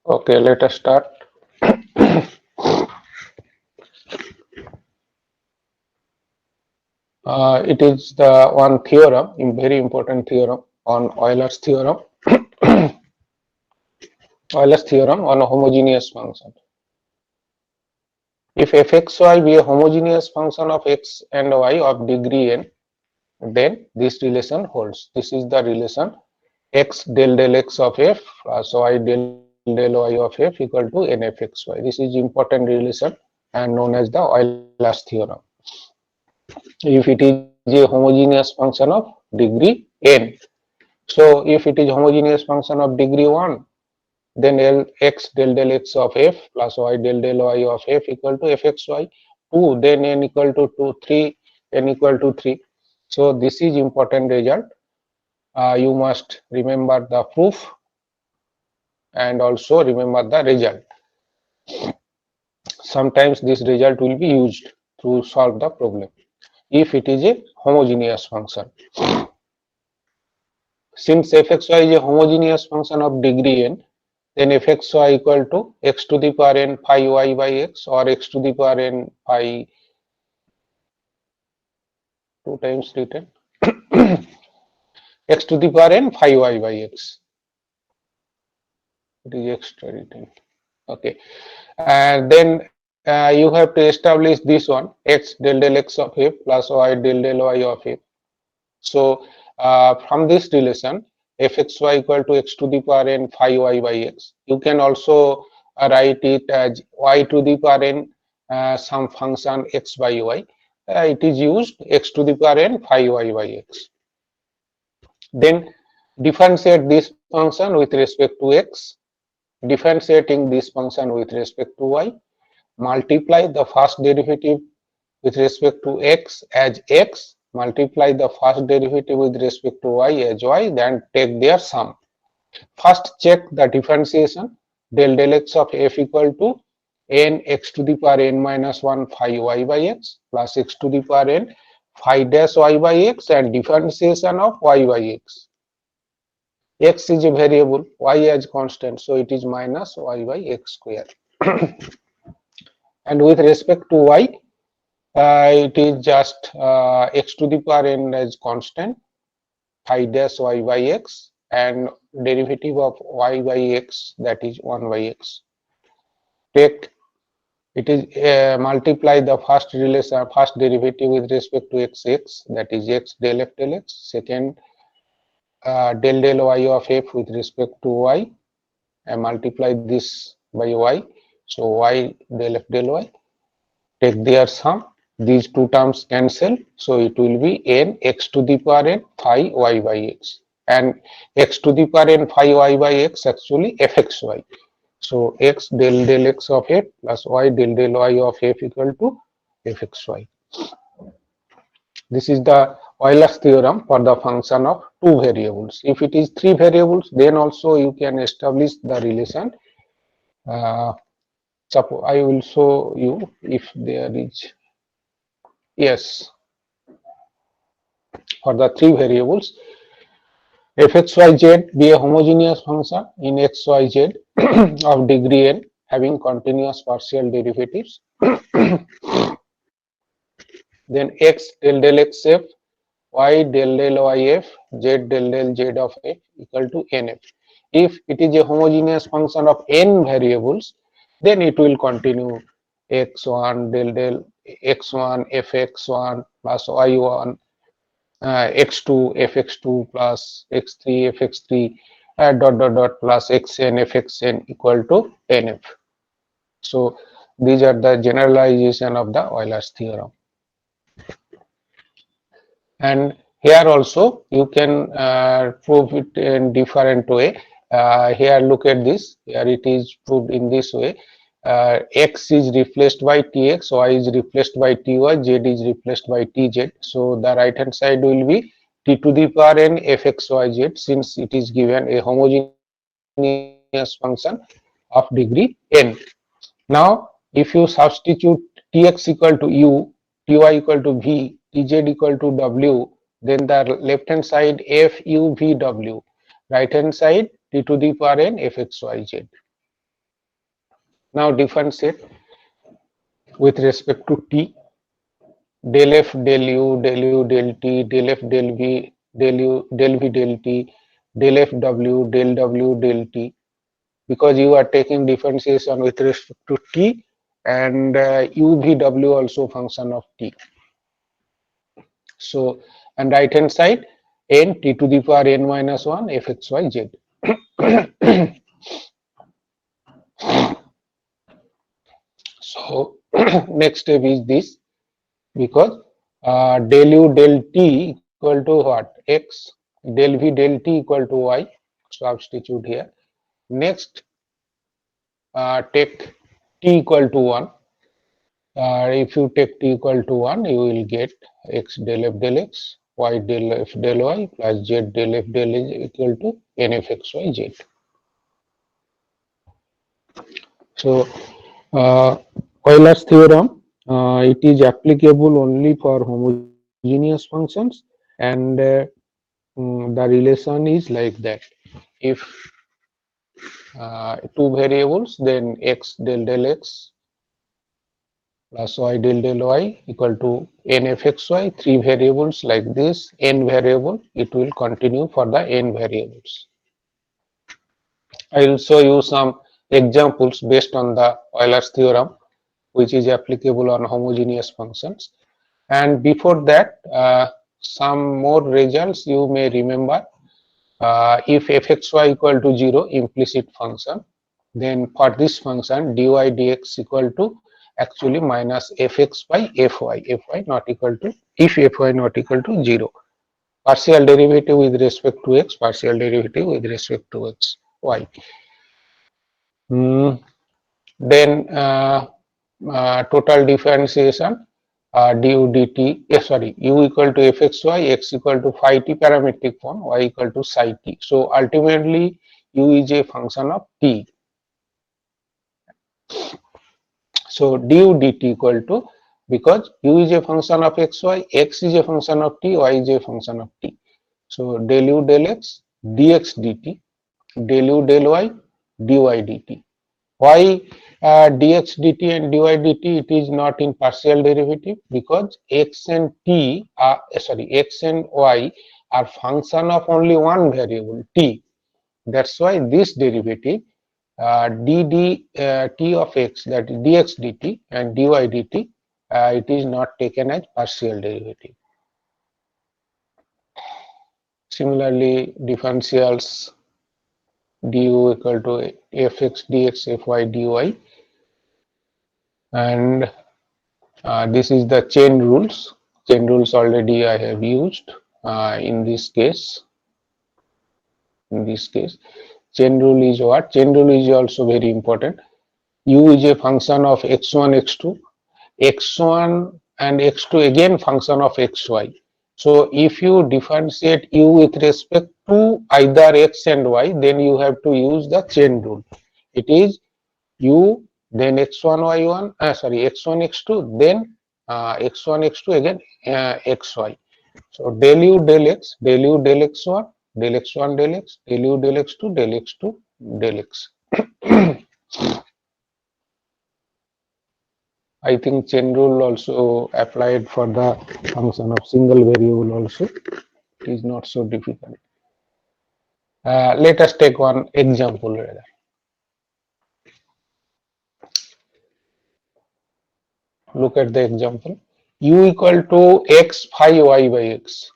Okay, let us start. It is the one theorem, very important theorem on Euler's theorem. Euler's theorem on a homogeneous function. If fxy be a homogeneous function of x and y of degree n, then this relation holds. This is the relation x del x of f plus y del y of f equal to n f x y. This is important relation and known as the Euler's theorem. If it is a homogeneous function of degree n. So if it is homogeneous function of degree 1, then x del x of f plus y del y of f equal to fxy. 2, then n equal to 2, 3, n equal to 3. So this is important result. You must remember the proof and also remember the result. Sometimes this result will be used to solve the problem if it is a homogeneous function. Since fxy is a homogeneous function of degree n, then fxy equal to x to the power n phi y by x or x to the power n phi 2 times written x to the power n phi y by x. It is extra written. Okay, and then you have to establish this one x del x of f plus y del y of f. So from this relation fxy equal to x to the power n phi y by x, you can also write it as y to the power n some function x by y. It is used x to the power n phi y by x. Then differentiate this function with respect to x, differentiating this function with respect to y, multiply the first derivative with respect to x as x, multiply the first derivative with respect to y as y, then take their sum. First check the differentiation. Del x of f equal to n x to the power n minus 1 phi y by x plus x to the power n phi dash y by x and differentiation of y by x. X is a variable, y as constant, so it is minus y by x square. And with respect to y, it is just x to the power n as constant, phi dash y by x, and derivative of y by x, that is 1 by x. Take it is multiply the first relation, first derivative with respect to x, that is x del x. Second del y of f with respect to y, and multiply this by y. So y del y. Take their sum. These two terms cancel, so it will be n x to the power n phi y by x, and x to the power n phi y by x actually fxy. So x del x of f plus y del y of f equal to fxy. This is the Euler's theorem for the function of two variables. If it is three variables, then also you can establish the relation. Suppose I will show you if there is. Yes, for the three variables, fxyz be a homogeneous function in xyz of degree n having continuous partial derivatives. Then x del x f, y del y f, z del z of f equal to nf. If it is a homogeneous function of n variables, then it will continue x1 del x1 fx1 plus y1 x2 fx2 plus x3 fx3 dot plus xn fxn equal to nf. So these are the generalization of the Euler's theorem. And here also you can prove it in different way. Here look at this. Here it is proved in this way. X is replaced by tx, y is replaced by ty, z is replaced by tz. So the right hand side will be t to the power n fxyz, since it is given a homogeneous function of degree n. Now if you substitute tx equal to u, ty equal to v, tz equal to w, then the left hand side f u v w, right hand side t to the power n fxyz. Now differentiate with respect to t. Del f del u del u del t del f del v del u del v del t del f w del t, because you are taking differentiation with respect to t, and u v w also function of t. So, and right hand side n t to the power n minus 1 f x y z. So next step is this, because del u del t equal to what, x, del v del t equal to y, substitute here. Next take t equal to 1. If you take t equal to 1, you will get x del f del x, y del f del y plus z del f del z equal to n f x y z. So Euler's theorem, it is applicable only for homogeneous functions, and the relation is like that. If two variables, then x del x plus y del y equal to n f x y, three variables like this, n variable, it will continue for the n variables. I will show you some examples based on the Euler's theorem, which is applicable on homogeneous functions. And before that, some more results you may remember. If fxy equal to 0, implicit function, then for this function dy dx equal to actually minus fx by fy, fy not equal to, if fy not equal to 0. Partial derivative with respect to x, partial derivative with respect to x, y. Then total differentiation du dt, sorry, u equal to fxy, x equal to phi t parametric form, y equal to psi t. So ultimately u is a function of t. So du dt equal to, because u is a function of xy, x is a function of t, y is a function of t. So del u del x dx dt, del u del y dy dt. Why dx dt and dy dt, it is not in partial derivative? Because x and t are, sorry, x and y are function of only one variable t. That's why this derivative t of x, that is dx dt and dy dt, it is not taken as partial derivative. Similarly, differentials du equal to fx dx fy dy, and this is the chain rules. Chain rules already I have used in this case. In this case, chain rule is what? Chain rule is also very important. U is a function of x1, x2, x1 and x2 again function of xy. So if you differentiate u with respect to either x and y, then you have to use the chain rule. It is u, then x1 y1, sorry, x1 x2, then x1 x2 again xy. So del u del x, del u del x1, del x1 del x, del u del x2, del x2 del x. I think chain rule also applied for the function of single variable also. It is not so difficult. Let us take one example rather. Look at the example. U equal to x phi y by x,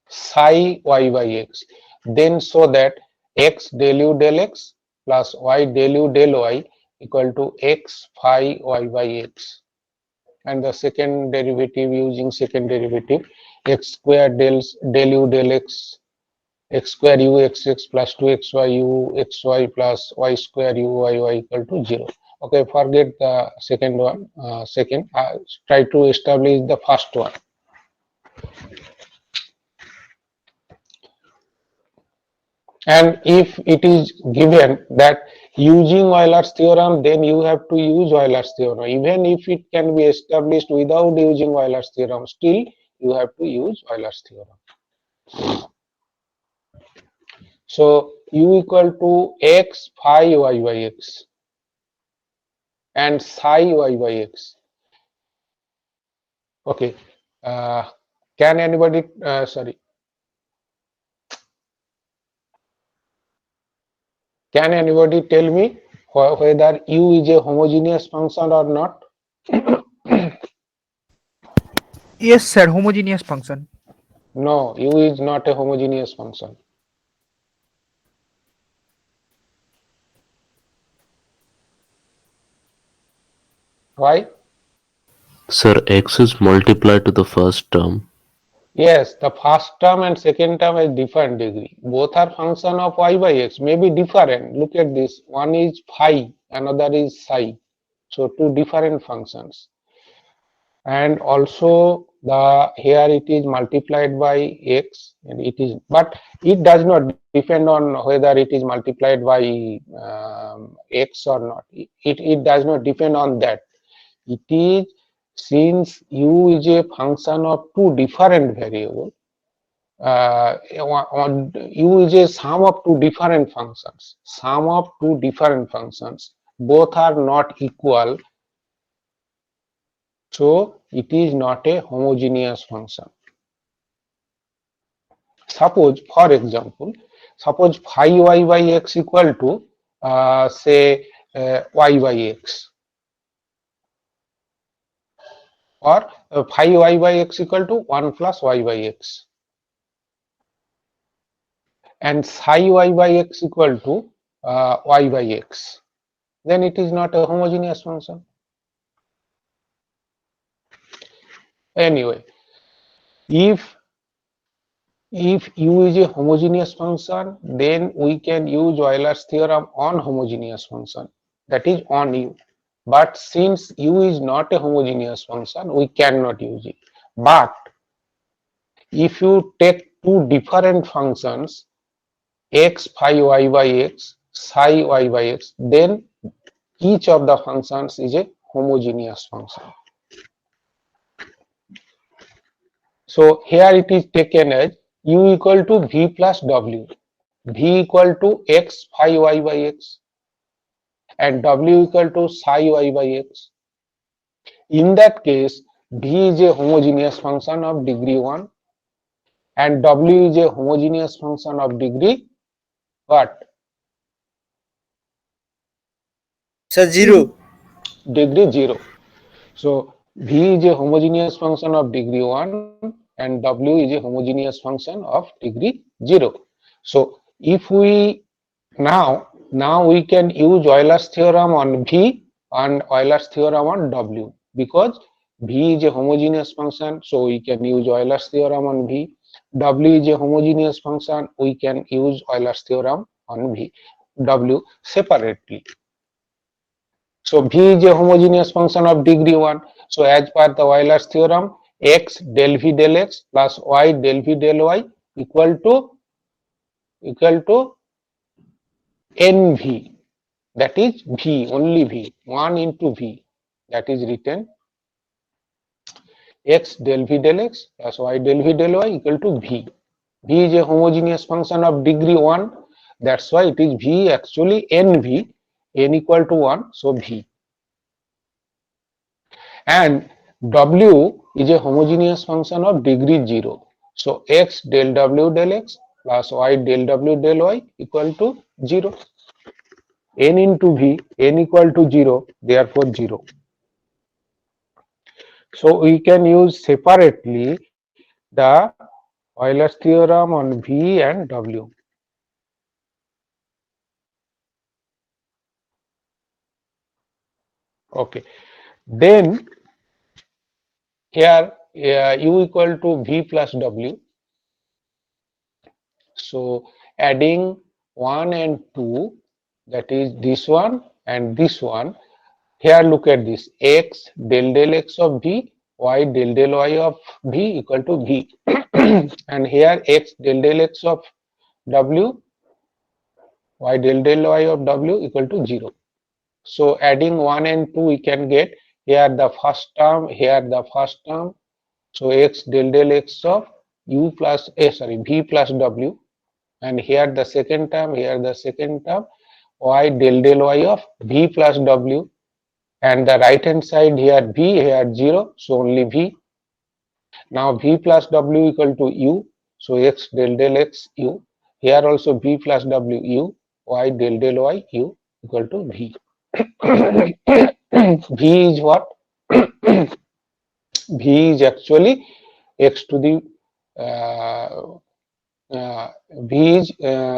psi y by x. Then show that x del u del x plus y del u del y equal to x phi y by x. And the second derivative, using second derivative, x square del u del x, x square u x x plus 2xy u xy plus y square u y equal to 0. Okay, forget the second one. Try to establish the first one. And if it is given that using Euler's theorem, then you have to use Euler's theorem. Even if it can be established without using Euler's theorem, still you have to use Euler's theorem. So u equal to x phi y by x. and psi y by x. Okay, can anybody can anybody tell me whether u is a homogeneous function or not? Yes, sir. Homogeneous function. No, u is not a homogeneous function. Why? Sir, x is multiplied to the first term. Yes, the first term and second term has different degree. Both are function of y by x, may be different. Look at this. One is phi, another is psi. So two different functions. And also the here it is multiplied by x, and it is, but it does not depend on whether it is multiplied by x or not. It does not depend on that. It is, since u is a function of two different variables, u is a sum of two different functions. Sum of two different functions. Both are not equal, so it is not a homogeneous function. Suppose, for example, suppose phi y by x equal to say y by x, or phi y by x equal to 1 plus y by x, and psi y by x equal to y by x, then it is not a homogeneous function. Anyway, if u is a homogeneous function, then we can use Euler's theorem on homogeneous function, that is on u. But since u is not a homogeneous function, we cannot use it. But if you take two different functions, x phi y by x, psi y by x, then each of the functions is a homogeneous function. So here it is taken as u equal to v plus w, v equal to x phi y by x, and w equal to psi y by x. In that case, v is a homogeneous function of degree 1, and w is a homogeneous function of degree what? Sir, 0. Degree 0. So v is a homogeneous function of degree 1 and w is a homogeneous function of degree 0. So if we now we can use Euler's theorem on v and Euler's theorem on w, because v is a homogeneous function, so we can use Euler's theorem on v. W is a homogeneous function, we can use Euler's theorem on v, w separately. So v is a homogeneous function of degree 1. So as per the Euler's theorem, x del v del x plus y del v del y equal to nv, that is v, only v, 1 into v, that is written x del v del x plus y del v del y equal to v. V is a homogeneous function of degree 1, that's why it is v, actually nv, n equal to 1, so v. And w is a homogeneous function of degree 0, so x del w del x plus y del w del y equal to 0. N into v, n equal to 0, therefore 0. So we can use separately the Euler's theorem on v and w. Okay, then here u equal to v plus w. So adding 1 and 2, that is this one and this one. Here look at this, x del del x of v, y del del y of v equal to v. And here x del del x of w, y del del y of w equal to 0. So adding 1 and 2, we can get here the first term, here the first term. So x del del x of u plus v plus w, and here the second term, here the second term, y del del y of v plus w, and the right hand side here v, here 0, so only v. Now v plus w equal to u, so x del del x u. Here also v plus w u, y del del y u equal to v. V is what? V is actually x to the v is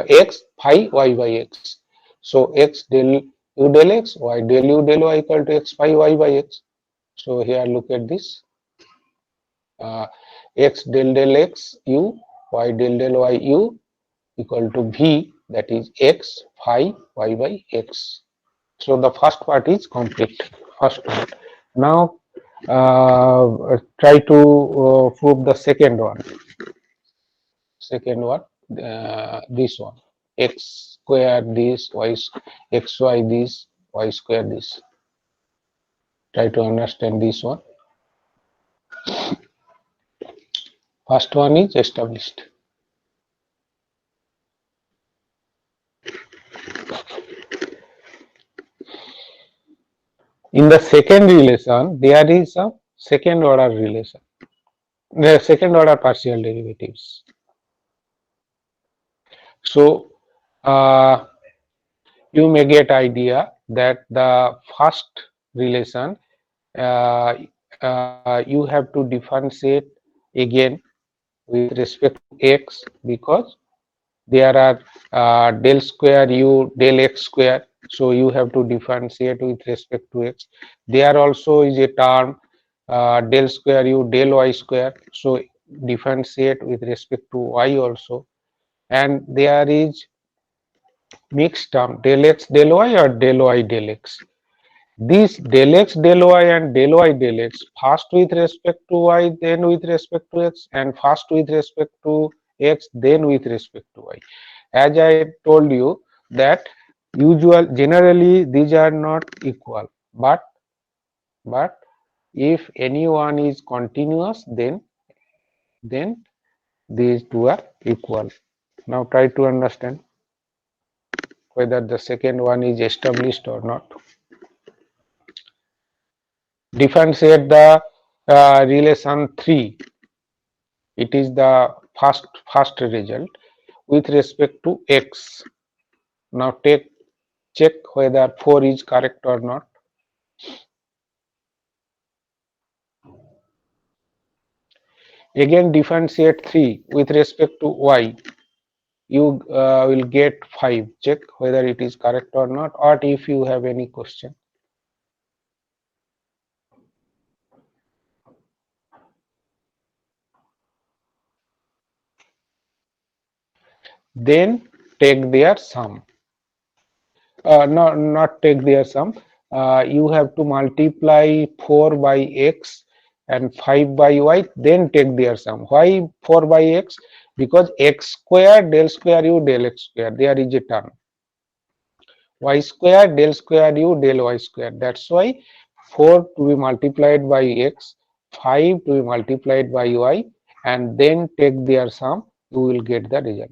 x phi y by x. So x del u del x, y del u del y equal to x phi y by x. So here look at this. X del del x u, y del del y u equal to v, that is x phi y by x. So the first part is complete. First part. Now try to prove the second one. Second one, this one. X square this, x y this, y square this. Try to understand this one. First one is established. In the second relation, there is a second order relation, the second order partial derivatives. So you may get idea that the first relation you have to differentiate again with respect to x, because there are del square u del x square, so you have to differentiate with respect to x. There also is a term del square u del y square, so differentiate with respect to y also. And there is mixed term del x del y or del y del x. This del x del y and del y del x, first with respect to y, then with respect to x, and first with respect to x, then with respect to y. As I told you that generally these are not equal, but if any one is continuous, then these two are equal. Now try to understand whether the second one is established or not. Differentiate the relation 3. It is the first result with respect to x. Now check whether 4 is correct or not. Again differentiate 3 with respect to y. You will get 5. Check whether it is correct or not, or if you have any question. Then take their sum. Not take their sum. You have to multiply 4 by x and 5 by y, then take their sum. Why 4 by x? Because x square del square u del x square, there is a term. Y square del square u del y square. That's why 4 to be multiplied by x, 5 to be multiplied by y, and then take their sum. You will get the result.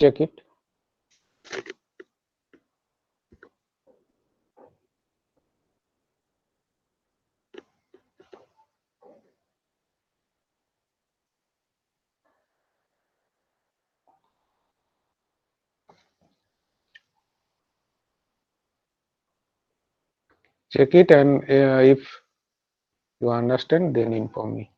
Check it. Check it, and if you understand, then inform me.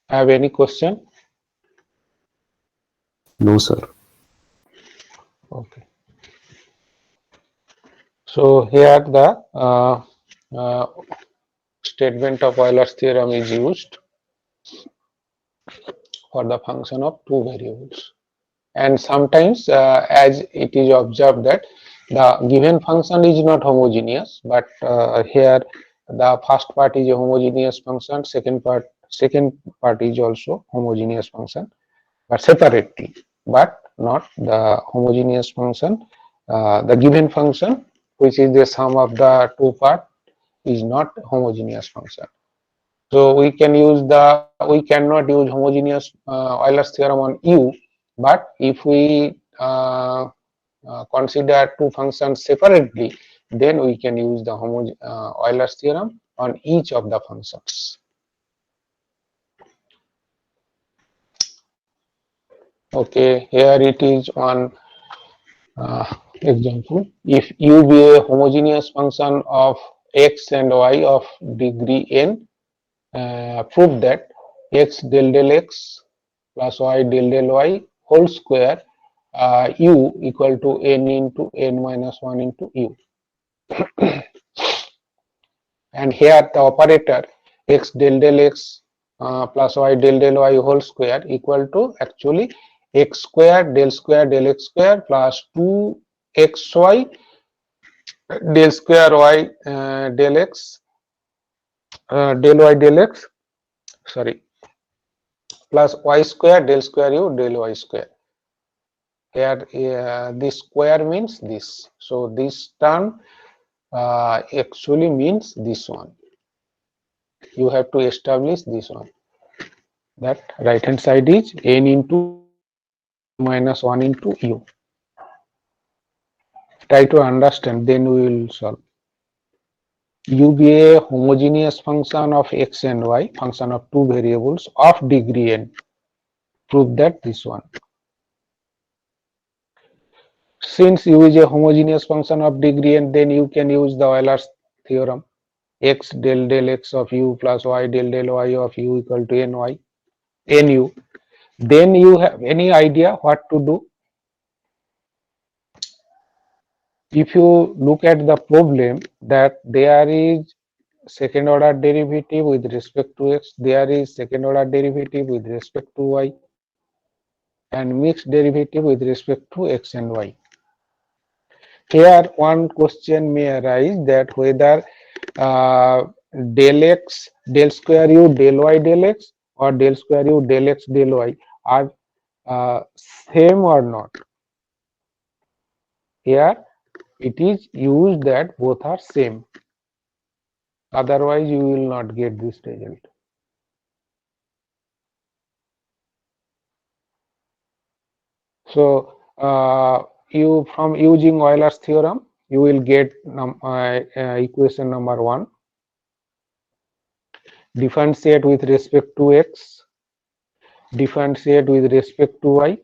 Have any question? No, sir. Okay. So here the statement of Euler's theorem is used. for the function of two variables. And sometimes as it is observed that the given function is not homogeneous, but here the first part is a homogeneous function, second part is also homogeneous function, but separately, but not the homogeneous function. The given function, which is the sum of the two part, is not homogeneous function. So we cannot use homogeneous Euler's theorem on U, but if we consider two functions separately, then we can use the Euler's theorem on each of the functions. Okay, here it is one example. If U be a homogeneous function of x and y of degree n, prove that x del del x plus y del del y whole square u equal to n into n minus 1 into u. And here the operator x del del x plus y del del y whole square equal to actually x square del x square plus 2xy del square y del x del y del x, sorry, plus y square del square u del y square. Here this square means this, so this term actually means this one. You have to establish this one, that right hand side is n into minus 1 into u. Try to understand, then we will solve. U be a homogeneous function of x and y, function of two variables of degree n. Prove that this one. Since u is a homogeneous function of degree n, then you can use the Euler's theorem. X del del x of u plus y del del y of u equal to nu. Then you have any idea what to do? If you look at the problem, that there is second order derivative with respect to x, there is second order derivative with respect to y, and mixed derivative with respect to x and y. Here one question may arise, that whether del x del square u del y del x or del square u del x del y are same or not. Here it is used that both are same, otherwise you will not get this result. So you, from using Euler's theorem, you will get equation number 1. Differentiate with respect to x, differentiate with respect to y.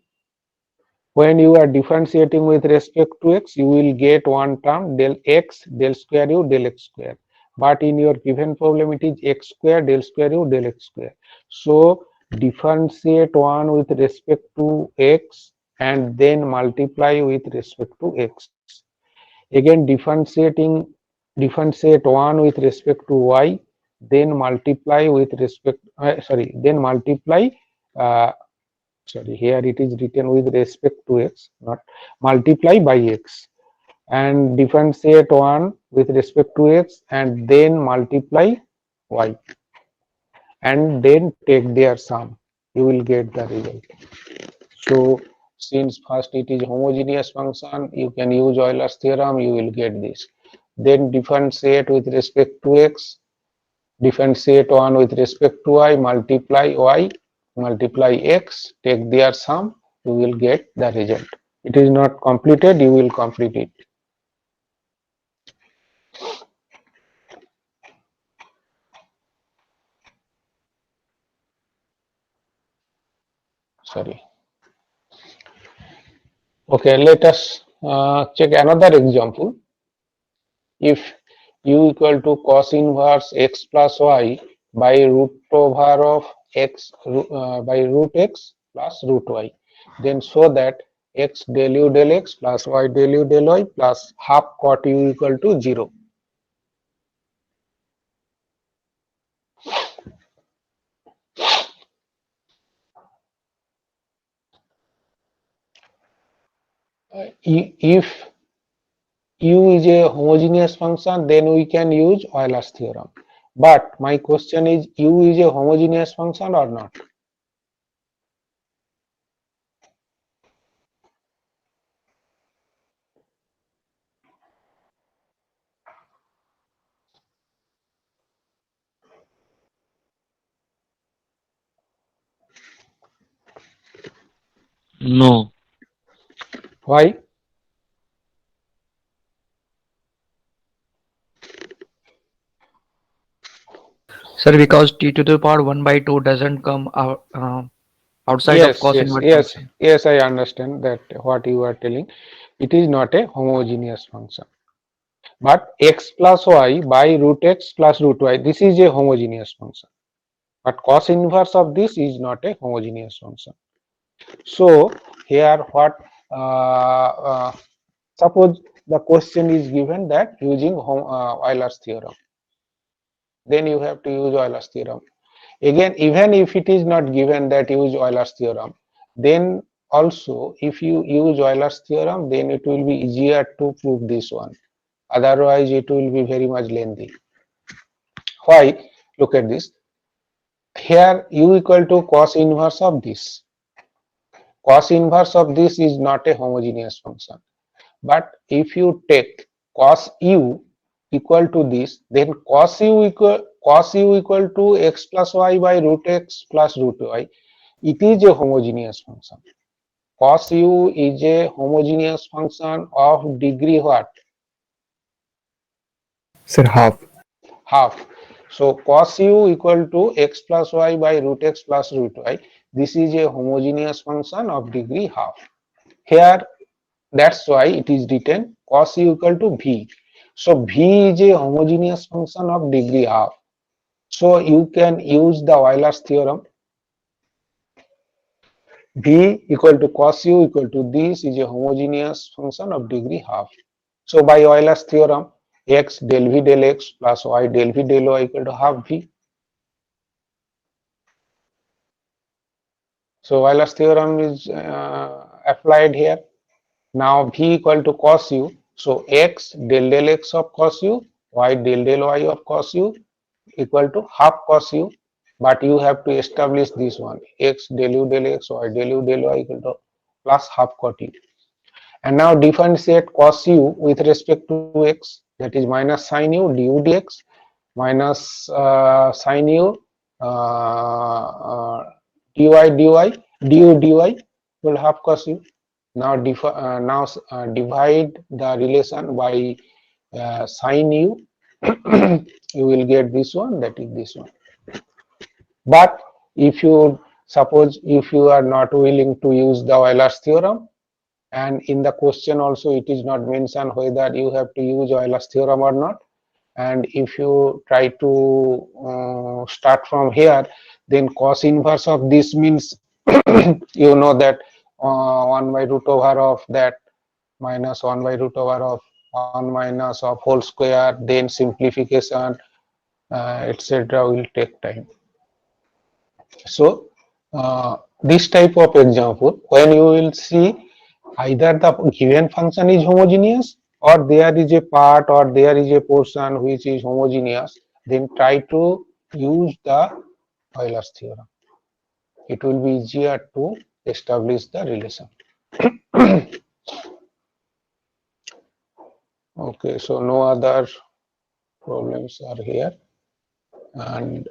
When you are differentiating with respect to x, you will get one term del x del square u del x square, but in your given problem it is x square del square u del x square. So differentiate one with respect to x and then multiply with respect to x. Again differentiate one with respect to y, then multiply with respect here it is written with respect to x, not multiply by x, and differentiate one with respect to x and then multiply y, and then take their sum. You will get the result. So since first it is homogeneous function, you can use Euler's theorem, you will get this. Then differentiate with respect to x, differentiate one with respect to y, multiply x, take their sum, you will get the result. It is not completed, you will complete it. Sorry. Okay, let us check another example. If u equal to cos inverse x plus y by root over of x by root x plus root y, then show that x del u del x plus y del u del y plus half cot u equal to 0. If u is a homogeneous function, then we can use Euler's theorem. But my question is, u is a homogeneous function or not? No. Why? Sir, because t to the power 1 by 2 doesn't come out, outside of cos inverse function. Yes, I understand that what you are telling. It is not a homogeneous function. But x plus y by root x plus root y, this is a homogeneous function. But cos inverse of this is not a homogeneous function. So here what, suppose the question is given that using Euler's theorem, then you have to use Euler's theorem. Again, even if it is not given that use Euler's theorem, then also if you use Euler's theorem, then it will be easier to prove this one. Otherwise, it will be very much lengthy. Why? Look at this. Here, u equal to cos inverse of this. Cos inverse of this is not a homogeneous function. But if you take cos u equal to this, then cos u equal to x plus y by root x plus root y, it is a homogeneous function. Cos u is a homogeneous function of degree what? Sir, half. Half. So cos u equal to x plus y by root x plus root y. This is a homogeneous function of degree half. Here, that's why it is written cos u equal to v. So v is a homogeneous function of degree half. So you can use the Euler's theorem. V equal to cos u equal to this is a homogeneous function of degree half. So by Euler's theorem, x del v del x plus y del v del y equal to half v. So Euler's theorem is applied here. Now v equal to cos u. So x del x of cos u, y del y of cos u equal to half cos u. But you have to establish this one, x del u del x, y del u del y equal to plus half cot u. And now differentiate cos u with respect to x, that is minus sin u du dx minus sin u dy du dy will half cos u. Now divide the relation by sin u. You will get this one, that is this one. But if you suppose if you are not willing to use the Euler's theorem, and in the question also it is not mentioned whether you have to use Euler's theorem or not, and if you try to start from here, then cos inverse of this means you know that 1 by root over of that minus 1 by root over of 1 minus of whole square, then simplification, etc. will take time. So this type of example, when you will see either the given function is homogeneous or there is a part or there is a portion which is homogeneous, then try to use the Euler's theorem. It will be easier to establish the relation. Okay, so no other problems are here, and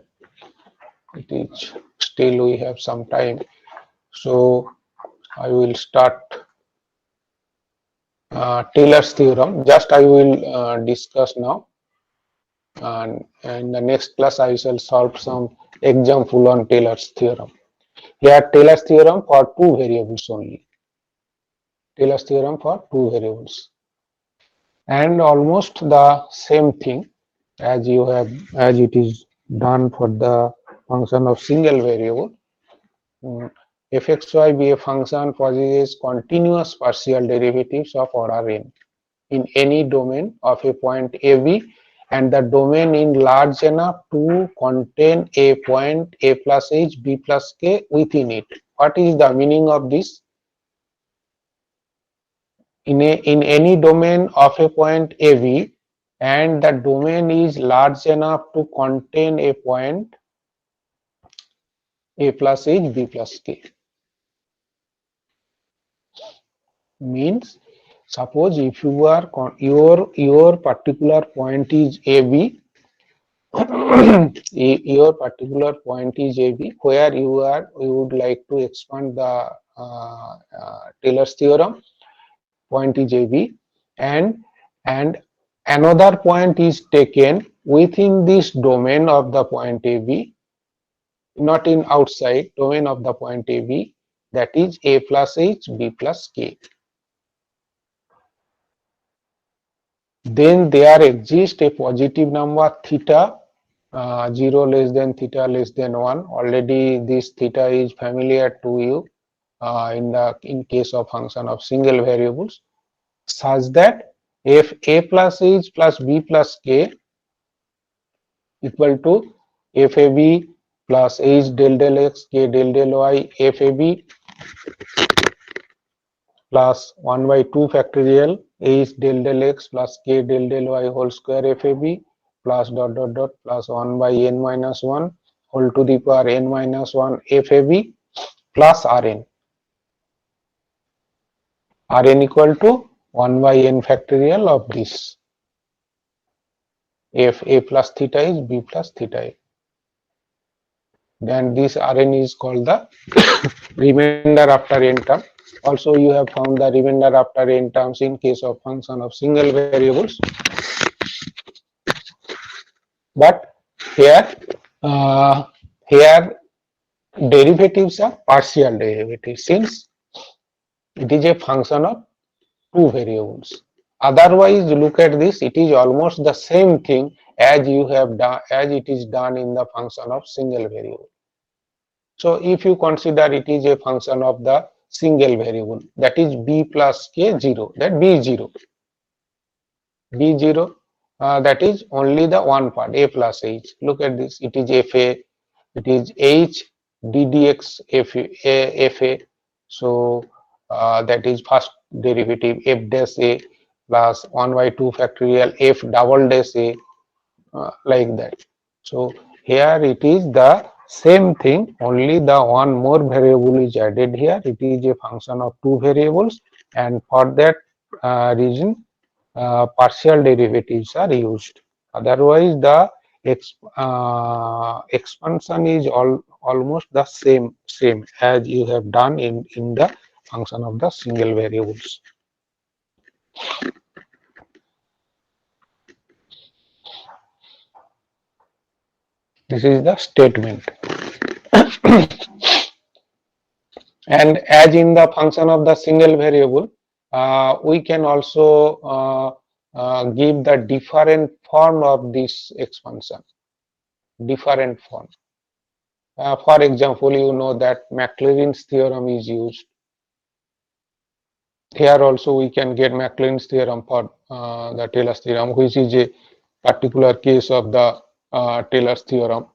it is still we have some time, so I will start Taylor's theorem. Just I will discuss now, and in the next class I shall solve some example on Taylor's theorem. Here Taylor's theorem for two variables only. Taylor's theorem for two variables, and almost the same thing as you have, as it is done for the function of single variable. Fxy be a function possesses continuous partial derivatives of order n in any domain of a point AB, and the domain is large enough to contain a point A plus H B plus K within it. What is the meaning of this? in any domain of a point AB, and the domain is large enough to contain a point A plus H, B plus K. Means, suppose if you are your particular point is AB, your particular point is AB, where you would like to expand the Taylor's theorem. Point is AB, and another point is taken within this domain of the point AB, not in outside domain of the point AB, that is A plus H, B plus K. Then there exists a positive number theta, 0 less than theta less than 1. Already this theta is familiar to you in case of function of single variables, such that if A plus H plus B plus K equal to FAB plus H del del X, K del del Y, FAB plus 1 by 2 factorial H del del X plus K del del Y whole square FAB plus dot dot dot plus 1 by n minus 1 whole to the power n minus 1 FAB plus Rn. Rn equal to 1 by n factorial of this. If A plus theta is B plus theta A. Then this Rn is called the remainder after n term. Also, you have found the remainder after n terms in case of function of single variables. But here derivatives are partial derivatives, since it is a function of two variables. Otherwise, look at this, it is almost the same thing as you have done, as it is done in the function of single variable. So if you consider it is a function of the single variable, that is B plus K 0, that B is 0. B 0, that is only the one part, A plus H. Look at this, it is FA, it is H ddx FA. So that is first derivative F dash A plus 1 by 2 factorial F double dash A, like that. So here it is the same thing, only the one more variable is added here. It is a function of two variables, and for that reason partial derivatives are used. Otherwise, the expansion is almost the same as you have done in the function of the single variables. This is the statement. And as in the function of the single variable, we can also give the different form of this expansion. Different form. For example, you know that Maclaurin's theorem is used. Here also we can get Maclaurin's theorem for the Taylor's theorem, which is a particular case of the Taylor's theorem.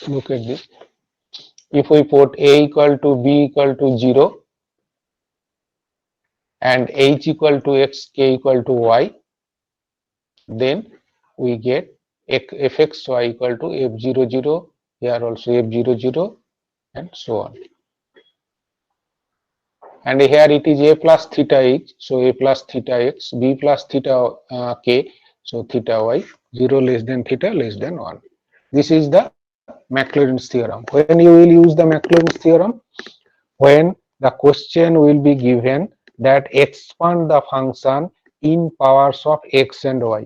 Look at this. If we put A equal to B equal to 0 and H equal to X, K equal to Y, then we get Fxy equal to F00, here also F00, and so on. And here it is A plus theta H, so A plus theta X, B plus theta K, so theta Y, 0 less than theta less than 1. This is the Maclaurin's theorem. When you will use the Maclaurin's theorem? When the question will be given that expand the function in powers of X and Y.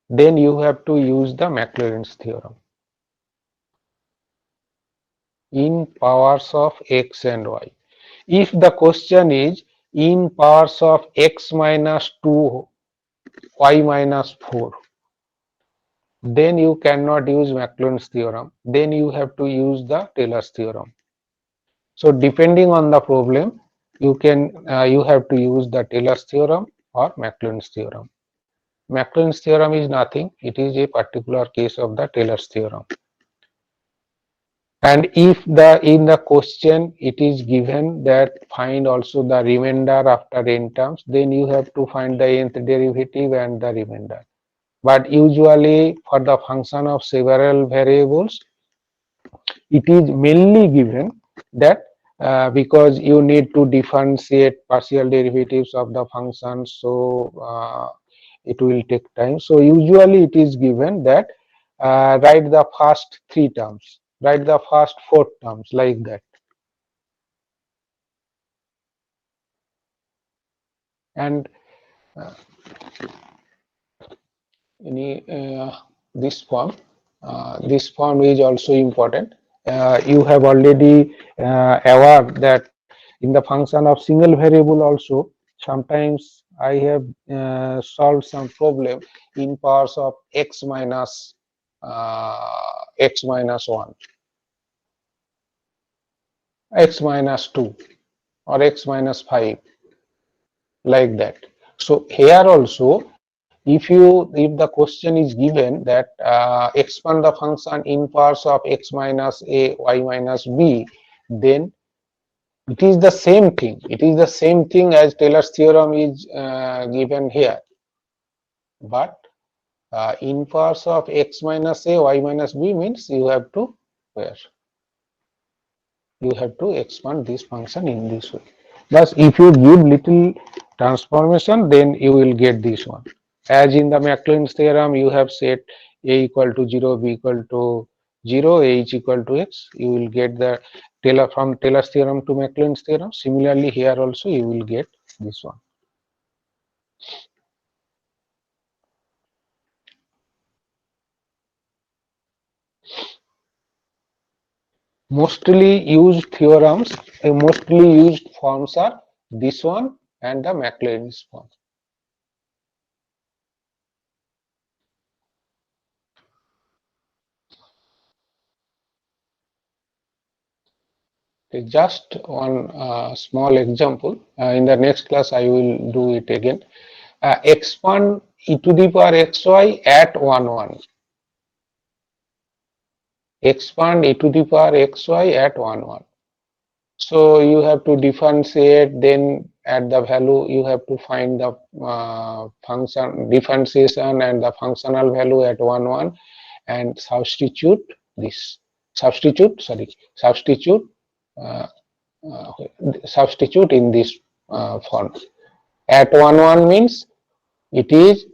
Then you have to use the Maclaurin's theorem. In powers of X and Y. If the question is in powers of X minus 2, Y minus 4, then you cannot use Maclaurin's theorem. Then you have to use the Taylor's theorem. So depending on the problem, you have to use the Taylor's theorem or Maclaurin's theorem. Maclaurin's theorem is nothing, it is a particular case of the Taylor's theorem. And if in the question it is given that find also the remainder after n terms, then you have to find the nth derivative and the remainder. But usually for the function of several variables, it is mainly given that because you need to differentiate partial derivatives of the function, so it will take time. So usually it is given that write the first 3 terms, write the first 4 terms, like that. And this form is also important. You have already aware that in the function of single variable also, sometimes I have solved some problem in powers of x minus 1, x minus 2, or x minus 5, like that. So here also, if the question is given that expand the function in powers of x minus a, y minus b, then it is the same thing. It is the same thing as Taylor's theorem is given here. But in powers of x minus a, y minus b means you have to expand this function in this way. Thus, if you give little transformation, then you will get this one. As in the Maclaurin's theorem, you have set a equal to 0, b equal to 0, h equal to x. You will get the from Taylor's theorem to Maclaurin's theorem. Similarly, here also you will get this one. Mostly used theorems, mostly used forms are this one and the Maclaurin's form. Just one small example. In the next class, I will do it again. Expand e to the power xy at 1, 1. Expand e to the power xy at 1, 1. So you have to differentiate, then at the value you have to find the function differentiation and the functional value at 1, 1, and substitute this. Substitute in this form. At 1, 1 means it is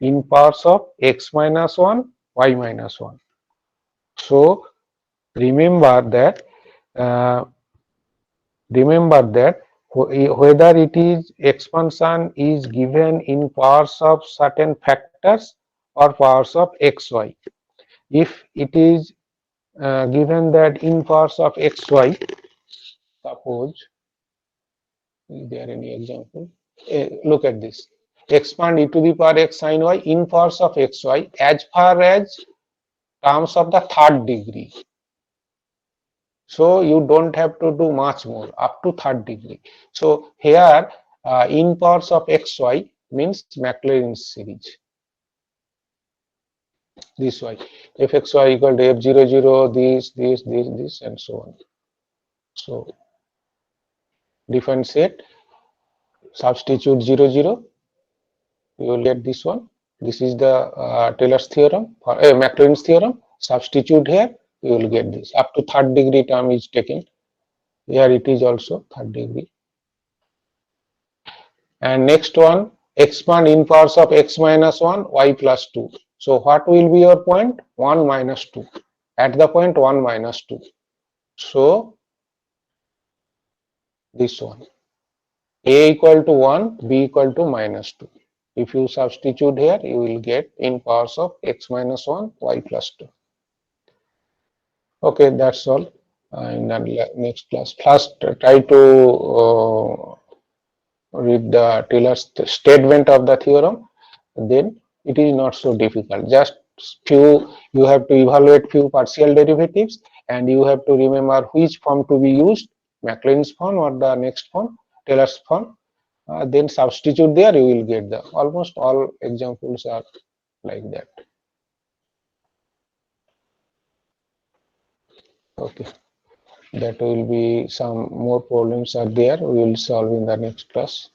in powers of x minus 1, y minus 1. So remember that whether it is expansion is given in powers of certain factors or powers of xy. If it is given that in powers of xy, suppose, is there any example? Look at this. Expand e to the power x sin y in powers of xy as far as terms of the third degree. So you don't have to do much more, up to third degree. So here in powers of xy means Maclaurin's series. This way, fxy equal to f00, this, and so on. So differentiate, substitute 0, 0, you will get this one. This is the Taylor's theorem, or Maclaurin's theorem. Substitute here, you will get this. Up to third degree term is taken. Here it is also third degree. And next one, expand in powers of x minus 1, y plus 2. So what will be your point? 1 minus 2. At the point 1 minus 2. So this one. A equal to 1, b equal to minus 2. If you substitute here, you will get in powers of x minus 1, y plus 2. Okay, that's all. In the next class, first try to read the Taylor's statement of the theorem. Then it is not so difficult. Just you have to evaluate few partial derivatives, and you have to remember which form to be used, Maclaurin's form or the next form, Taylor's form. Then substitute there, you will get the almost all examples are like that. Okay, that will be some more problems are there. We will solve in the next class.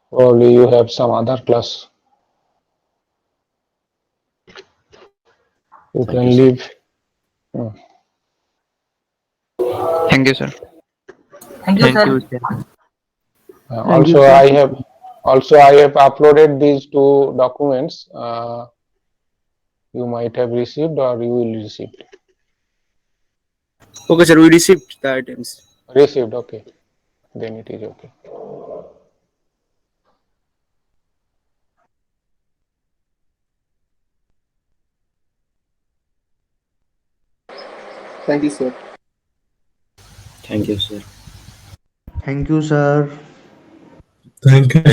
Probably you have some other class. You Thank can you, sir. leave. Thank you, sir. Thank you, sir. Also, I have uploaded these two documents. You might have received or you will receive. Okay, sir. We received the items. Received. Okay, then it is okay. Thank you, sir. Thank you, sir. Thank you, sir. Thank you.